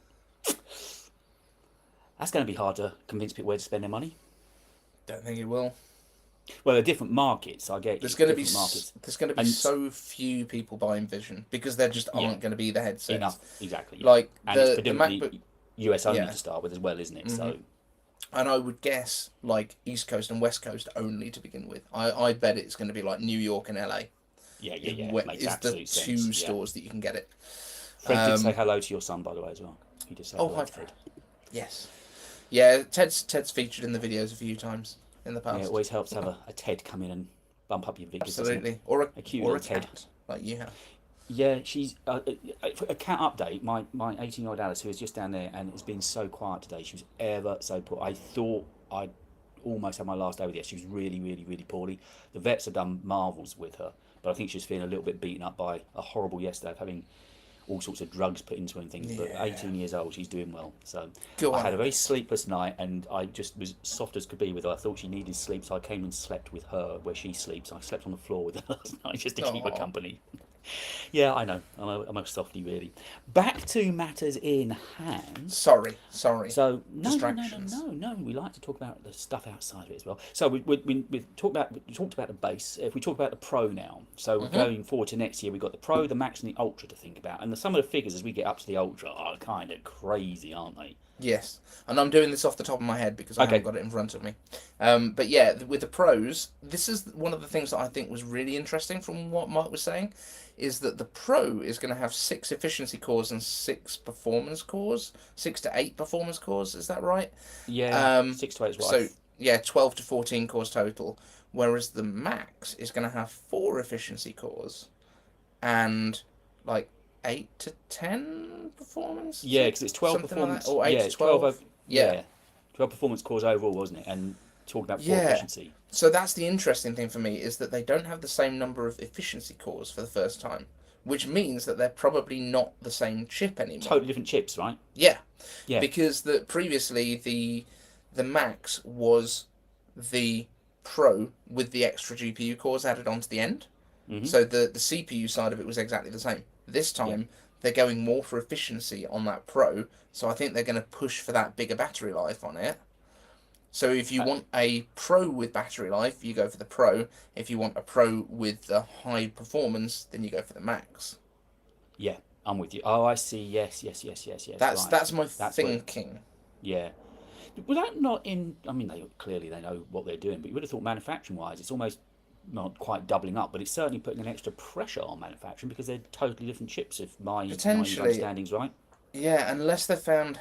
that's going to be hard to convince people where to spend their money. Don't think it will. Well, they're different markets. I get There's going to be different markets. there's going to be And- so few people buying Vision because there just Yeah. aren't going to be the headsets. Enough, exactly. Yeah. Like and it's the predominantly MacBook, US only yeah. to start with as well, isn't it? So and I would guess like East Coast and West Coast only to begin with. I bet it's going to be like New York and LA. yeah, makes Is the absolute two sense. Yeah. stores that you can get it. Fred did say hello to your son, by the way, as well. He did say Oh, hello hi, to Fred. Yes. Yeah, Ted's featured in the videos a few times in the Yeah, past. it always helps to have a TED come in and bump up your videos. doesn't it? Absolutely. Or A cute or a little Ted. cat like you have. Yeah, she's a cat update. My 18-year-old Alice, who is just down there and has been so quiet today. She was ever so poor. I thought I'd almost had my last day with her. She was really, really, really poorly. The vets have done marvels with her, but I think she was feeling a little bit beaten up by a horrible yesterday of having all sorts of drugs put into her and things. But Yeah. 18 years old, she's doing well. So Go I on. had a very sleepless night, and I just was soft as could be with her. I thought she needed sleep, so I came and slept with her where she sleeps. I slept on the floor with her last night just to keep her Aw. company. Yeah, I know. I'm a softie, really. Back to matters in hand. Sorry. So Distractions. no. We like to talk about the stuff outside of it as well. So we talked about the base. If we talk about the Pro now, so going forward to next year, we've got the Pro, the Max, and the Ultra to think about. And some of the figures as we get up to the Ultra are kind of crazy, aren't they? Yes, and I'm doing this off the top of my head because I Okay. haven't got it in front of me. But yeah, with the Pros, this is one of the things that I think was really interesting from what Mike was saying, is that the Pro is going to have 6 efficiency cores and 6 performance cores, 6 to 8 performance cores. Is that right? Yeah, Um, 6 to 8 is what so yeah, 12 to 14 cores total. Whereas the Max is going to have 4 efficiency cores and like 8 to 10 performance. yeah, because it's 12 something performance. like that, or 8 Yeah, to it's 12. 12. Yeah, 12 performance cores overall, wasn't it? And talking about 4 Yeah. efficiency. So that's the interesting thing for me, is that they don't have the same number of efficiency cores for the first time, which means that they're probably not the same chip anymore. Totally different chips, right? Yeah, Yeah. because previously the Max was the Pro with the extra GPU cores added onto the end. So the CPU side of it was exactly the same. This time they're going more for efficiency on that Pro, so I think they're going to push for that bigger battery life on it. So if you want a Pro with battery life, you go for the Pro. If you want a Pro with the high performance, then you go for the Max. Yeah, I'm with you. Oh, I see. Yes. That's Right. that's my That's thinking. Yeah. Was that not in? I mean, they know what they're doing, but you would have thought manufacturing-wise, it's almost not quite doubling up, but it's certainly putting an extra pressure on manufacturing because they're totally different chips. If my Potentially. understanding's right. Yeah, unless they found,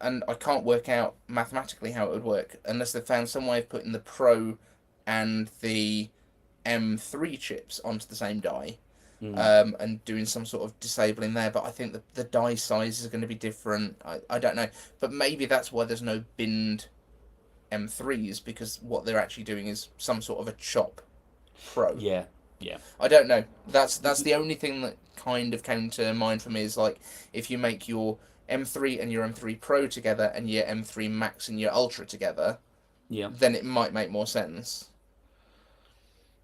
and I can't work out mathematically how it would work, unless they found some way of putting the Pro and the M3 chips onto the same die, and doing some sort of disabling there. But I think the die size is going to be different. I don't know, but maybe that's why there's no binned M3s, because what they're actually doing is some sort of a chop Pro. Yeah. I don't know. That's the only thing that kind of came to mind for me, is like, if you make your M3 and your M3 Pro together and your M3 Max and your Ultra together, Yeah. then it might make more sense.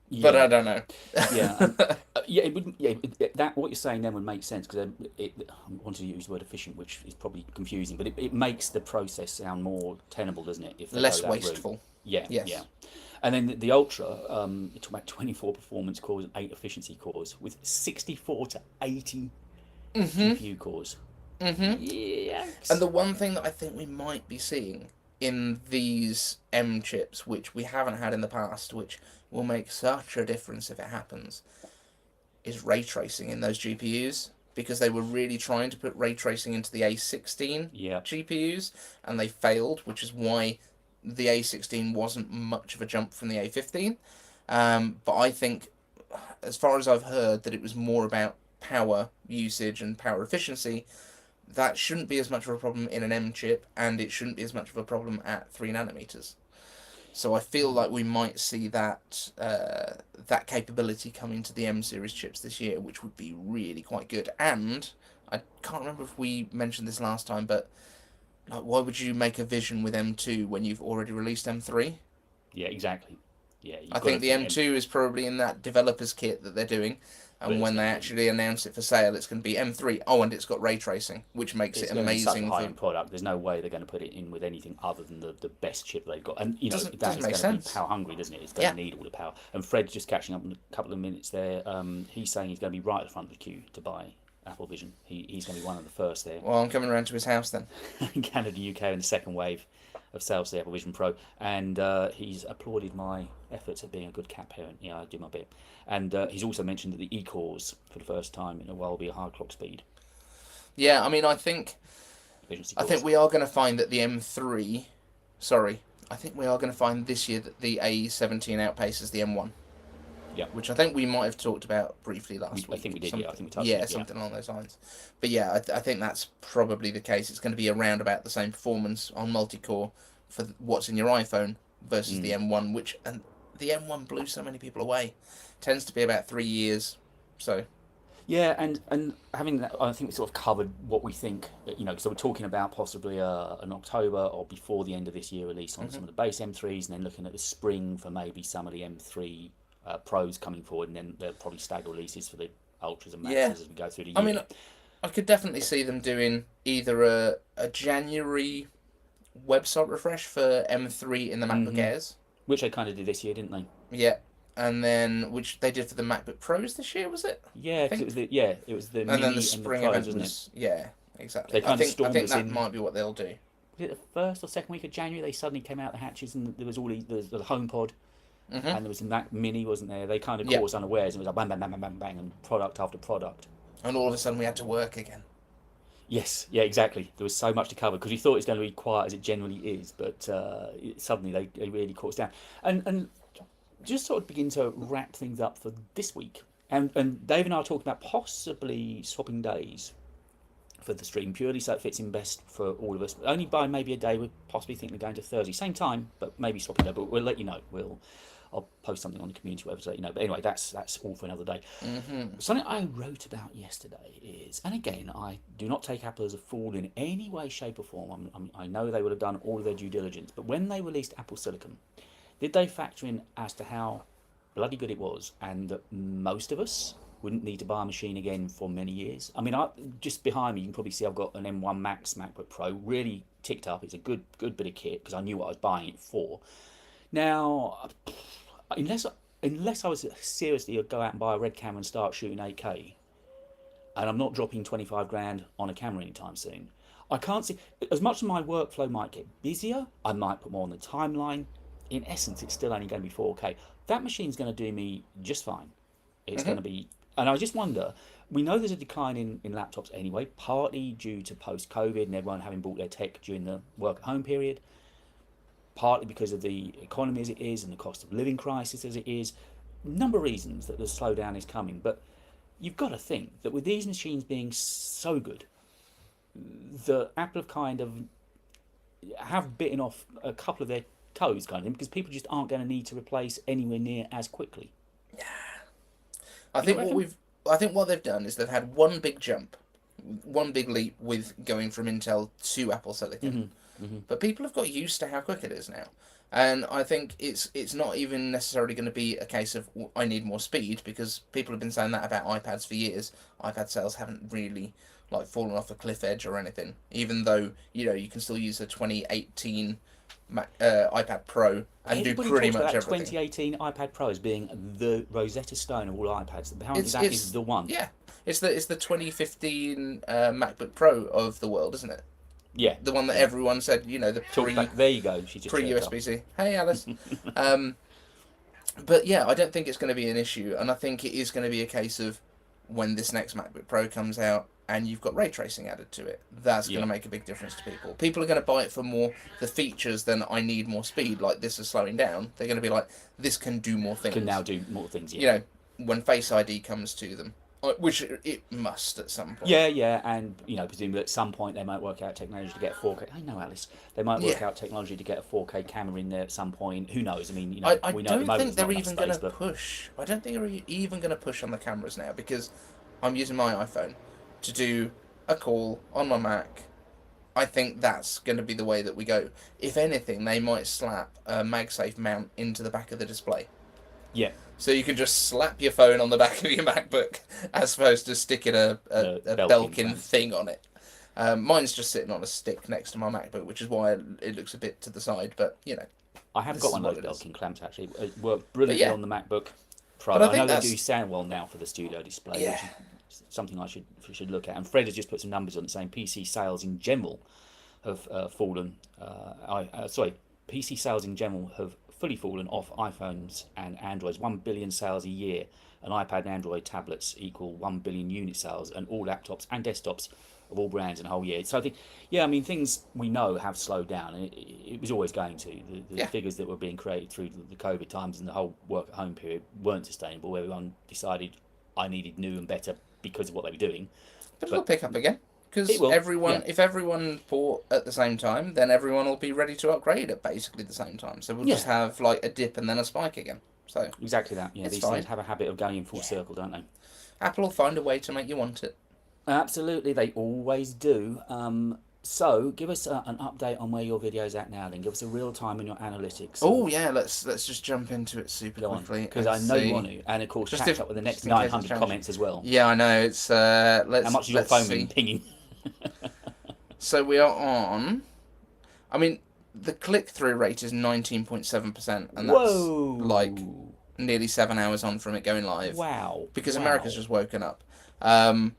Yeah. But I don't know. Yeah. Yeah, it would. Yeah, that what you're saying then would make sense because I wanted to use the word efficient, which is probably confusing, but it makes the process sound more tenable, doesn't it? If they Less go that route. wasteful. Yeah, Yes. yeah. And then the Ultra, you talk about 24 performance cores and 8 efficiency cores with 64 to 80 GPU cores. Yikes. And the one thing that I think we might be seeing in these M chips, which we haven't had in the past, which will make such a difference if it happens, is ray tracing in those GPUs. Because they were really trying to put ray tracing into the A16 GPUs, and they failed, which is why the A16 wasn't much of a jump from the A15. But I think, as far as I've heard, that it was more about power usage and power efficiency. That shouldn't be as much of a problem in an M chip, and it shouldn't be as much of a problem at 3 nanometers. So I feel like we might see that that capability coming to the M series chips this year, which would be really quite good. And I can't remember if we mentioned this last time, but like, why would you make a Vision with M2 when you've already released M3? Yeah, exactly. Yeah, I think the M2 is probably in that developer's kit that they're doing, and when they actually announce it for sale, it's going to be M3. Oh, and it's got ray tracing, which makes it amazing. Such a high-end product. There's no way they're going to put it in with anything other than the best chip they've got. And you know Doesn't that's make going to be sense. power hungry, doesn't it? It's going to need all the power. And Fred's just catching up in a couple of minutes there. He's saying he's going to be right at the front of the queue to buy Apple Vision. He's going to be one of the first there. Well, I'm coming around to his house then. In Canada, UK, in the second wave of sales to the Apple Vision Pro, and he's applauded my efforts at being a good cat parent. Yeah, I do my bit. And he's also mentioned that the E-cores, for the first time in a while, will be a hard clock speed. Yeah, I mean, I think we are going to find that the M3, I think we are going to find this year that the A17 outpaces the M1. Yeah. Which I think we might have talked about briefly last week. I think we did, yeah. I think we touched on yeah, it, something along those lines. But yeah, I think that's probably the case. It's going to be around about the same performance on multi-core for what's in your iPhone versus the M1, and the M1 blew so many people away. Tends to be about 3 years, so... Yeah, and having that, I think we sort of covered what we think. So we're talking about possibly an October or before the end of this year release on Hmm. some of the base M3s, and then looking at the spring for maybe some of the M3 Pros coming forward, and then they'll probably stagger releases for the Ultras and Yeah, Maxes as we go through the I mean, year. I could definitely see them doing either a January website refresh for M3 in the MacBook Hmm. Airs. Which they kind of did this year, didn't they? Yeah, and then which they did for the MacBook Pros this year, was it? I Yeah, because think. it was the And then the Mini and the spring Pros, event wasn't it? was, yeah, They exactly. I kind of think I stormed think us that in. might be what they'll do. Was it the first or second week of January? They suddenly came out the hatches, and there was the HomePod, Hmm. and there was the Mac Mini, wasn't there? They kind of Yeah, caught us unawares, and it was like bang, bang, bang, bang, bang, bang, and product after product. and all of a sudden we had to work again. Yes, yeah, exactly. There was so much to cover because we thought it was going to be quiet as it generally is, but suddenly they really caught us down. And just sort of begin to wrap things up for this week. And Dave and I are talking about possibly swapping days for the stream purely so it fits in best for all of us. Only by maybe a day. We possibly think we're going to Thursday, same time, but maybe swapping day. But we'll let you know. I'll post something on the community website to let you know. But anyway, that's all for another day. Hmm. Something I wrote about yesterday is, and again, I do not take Apple as a fool in any way, shape, or form. I know they would have done all of their due diligence, but when they released Apple Silicon, did they factor in as to how bloody good it was, and that most of us wouldn't need to buy a machine again for many years? I mean, just behind me, you can probably see I've got an M1 Max MacBook Pro, really ticked up. It's a good bit of kit because I knew what I was buying it for. Now, unless unless I was seriously go out and buy a red camera and start shooting 8K, and I'm not dropping 25 grand on a camera anytime soon, I can't see. As much as my workflow might get busier, I might put more on the timeline. In essence, it's still only going to be 4K. That machine's going to do me just fine. It's Hmm. going to be, and I just wonder. We know there's a decline in laptops anyway, partly due to post COVID and everyone having bought their tech during the work at home period, partly because of the economy as it is and the cost of living crisis as it is. Number of reasons that the slowdown is coming, but you've got to think that with these machines being so good, the Apple have kind of have bitten off a couple of their toes, kind of thing, because people just aren't going to need to replace anywhere near as quickly. I You don't think what reckon? we've I think what they've done is they've had one big jump, one big leap with going from Intel to Apple Silicon. But people have got used to how quick it is now. And I think it's not even necessarily going to be a case of I need more speed, because people have been saying that about iPads for years. iPad sales haven't really like fallen off a cliff edge or anything, even though you can still use a 2018 iPad Pro and do Everybody pretty talks about much that everything. 2018 iPad Pro as being the Rosetta Stone of all iPads. Apparently, that is It's the one. yeah, it's the 2015 MacBook Pro of the world, isn't it? Yeah, The one that yeah. everyone said, the Talk back. There you go. She just pre chirped up. USB C. Hey, Alice. um, but yeah, I don't think it's going to be an issue, and I think it is going to be a case of when this next MacBook Pro comes out and you've got ray tracing added to it, that's going Yeah, to make a big difference to people. People are going to buy it for more the features than I need more speed. Like, this is slowing down. They're going to be like, this can do more can now things. do more things. Yeah. You know, when Face ID comes to them, which it must at some point. Yeah, yeah, and presumably at some point they might work out technology to get a 4K. I know, Alice. They might Yeah. work out technology to get a 4K camera in there at some point. Who knows? I mean, I we know at the don't moment think there's not they're enough even going space, to but push. I don't think they're even going to push on the cameras now, because I'm using my iPhone to do a call on my Mac. I think that's going to be the way that we go. If anything, they might slap a MagSafe mount into the back of the display. yeah, So you can just slap your phone on the back of your MacBook as opposed to sticking a Belkin Belkin clamp. thing on it. Mine's just sitting on a stick next to my MacBook, which is why it looks a bit to the side, but I have this got is one what of it those is. Belkin clamps actually. It worked But brilliantly yeah, on the MacBook Pro. but I I know think they do that's, sound well now for the studio display, yeah. which is something I should look at. And Fred has just put some numbers on it saying PC sales in general have fallen. Sorry, PC sales in general have fully fallen off iPhones and Androids. 1 billion sales a year, and iPad and Android tablets equal 1 billion unit sales, and all laptops and desktops of all brands in a whole year. So I think, yeah, I mean, things we know have slowed down, and it was always going to. The Yeah. figures that were being created through the COVID times and the whole work at home period weren't sustainable. Everyone decided I needed new and better because of what they were doing. But it'll But pick up again. it Because will, yeah. if everyone bought at the same time, then everyone will be ready to upgrade at basically the same time. So we'll just Yeah, have like a dip and then a spike again. So exactly that. Yeah, it's these fine. things have a habit of going in full circle, don't they? Apple will find a way to make you want it. Absolutely, they always do. So give us an update on where your video's at now. Then give us a real time in your analytics. Oh yeah, let's just jump into it super Go on, quickly because and I know you see. want to, and of course Just catch up with the next just in case it's 900 changed. comments as well. Yeah, I know. It's How much is your let's phone see. been pinging? So we are on. I mean, the click-through rate is 19.7%, and that's Whoa! like nearly 7 hours on from it going live. Wow! Because wow. America's just woken up.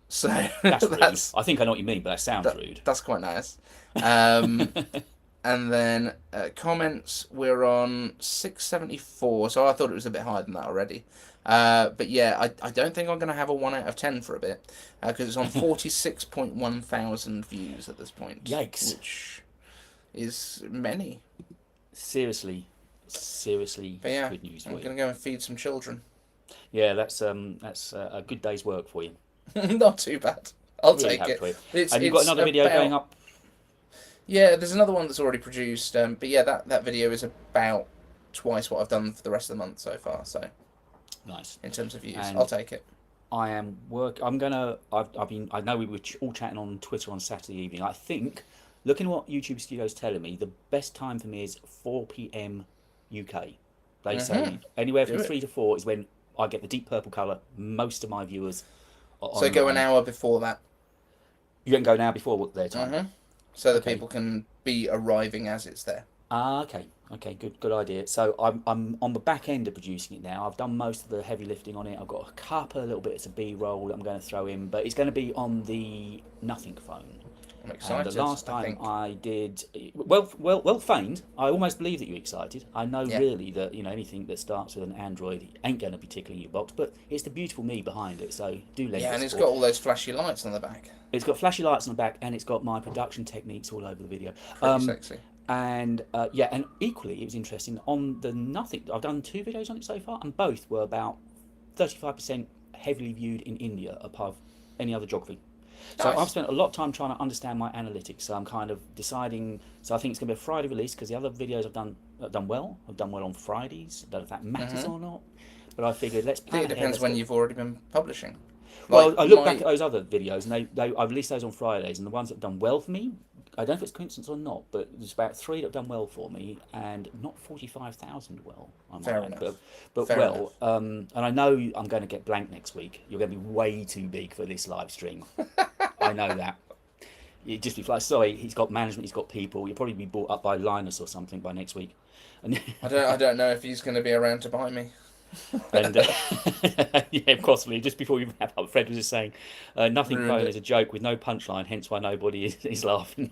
So That's rude. I think I know what you mean, but that sounds rude. That's quite nice. And then comments, we're on 674, so I thought it was a bit higher than that already. But yeah, I don't think I'm going to have a 1 out of 10 for a bit, because it's on 46.1 thousand views at this point. Yikes. Which is many. Seriously But yeah, good news for I'm you. going to go and feed some children. Yeah, that's a good day's work for you. Not too bad. I'll Really take it. And you've got another video going up? Yeah, there's another one that's already produced. But yeah, that video is about twice what I've done for the rest of the month so far. So Nice. in terms of views, And I'll take it. I know we were all chatting on Twitter on Saturday evening. I think, looking at what YouTube Studio's telling me, the best time for me is 4 p.m. UK. They say anywhere from 3 to 4 is when I get the deep purple colour. Most of my viewers are So go an hour before that. You can go now before their time. So that people can be arriving as it's there. Okay, good idea. So I'm on the back end of producing it now. I've done most of the heavy lifting on it. I've got a couple of little bits of B-roll that I'm going to throw in, but it's going to be on the Nothing phone. I'm excited. And the last time I did, well feigned. I almost believe that you're excited. I know really that anything that starts with an Android ain't going to be tickling your box, but it's the beautiful me behind it. So do lend and it it's support. got all those flashy lights on the back. It's got flashy lights on the back, and it's got my production techniques all over the video. Pretty sexy. And and equally, it was interesting on the Nothing. I've done 2 videos on it so far, and both were about 35% heavily viewed in India above any other geography. So Nice. I've spent a lot of time trying to understand my analytics. So I'm kind of deciding. So I think it's going to be a Friday release because the other videos I've done well. I've done well on Fridays. I don't know if that matters or not. But I figured let's plan I think it depends when you've already been publishing. Well, I look back at those other videos, and I released those on Fridays, and the ones that have done well for me, I don't know if it's coincidence or not, but there's about 3 that have done well for me, and not 45,000 well. Fair enough. But Fair well, and I know I'm going to get blank next week. You're going to be way too big for this live stream. I know that. You'd just be like, sorry, he's got management, he's got people. You'll probably be bought up by Linus or something by next week. And I don't know if he's going to be around to buy me. And yeah, possibly. Just before we wrap up, Fred was just saying, Nothing phone is a joke with no punchline, hence why nobody is laughing.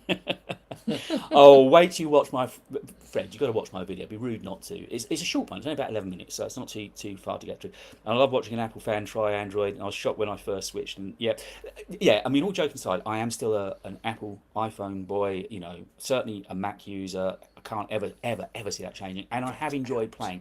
Oh, wait till you watch Fred, you've got to watch my video. It'd be rude not to. It's a short one. It's only about 11 minutes, so it's not too far to get through. And I love watching an Apple fan try Android, and I was shocked when I first switched. And yeah, I mean, all joking aside, I am still an Apple iPhone boy. Certainly a Mac user. I can't ever see that changing. And I have enjoyed playing.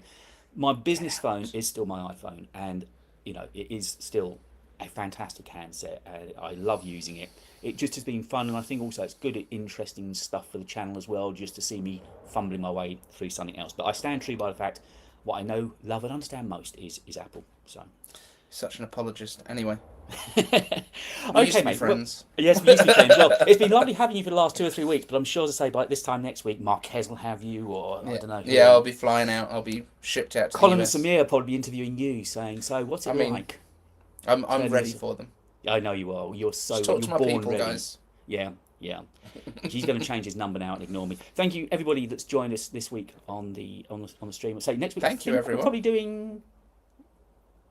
My business phone is still my iPhone, and it is still a fantastic handset. I love using it. It just has been fun, and I think also it's good, interesting stuff for the channel as well, just to see me fumbling my way through something else. But I stand true by the fact, what I know, love, and understand most is Apple. So, such an apologist. Anyway. Okay, mate. Friends. Well, yes, we used to be friends. Well, it's been lovely having you for the last 2 or 3 weeks, but I'm sure to say by this time next week, Marquez will have you, or I don't know. Yeah, I'll be flying out. I'll be shipped out to Colin the and US. Samir will probably be interviewing you, saying, "So, what's it like?" I'm ready for them. I know you are. You're so Just talk to you're my born people, ready. guys. Yeah. He's going to change his number now and ignore me. Thank you, everybody that's joined us this week on the stream. So next week, Thank you, everyone. We're probably doing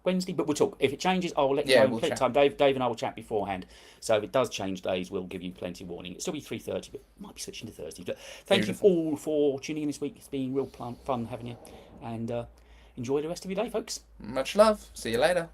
Wednesday, but we'll talk. If it changes, I'll let you Yeah, know. we'll Plenty of time. Dave and I will chat beforehand. So if it does change days, we'll give you plenty of warning. It'll still be 3:30, but it might be switching to Thursday. But thank Beautiful. you all for tuning in this week. It's been real fun having you, and enjoy the rest of your day, folks. Much love. See you later.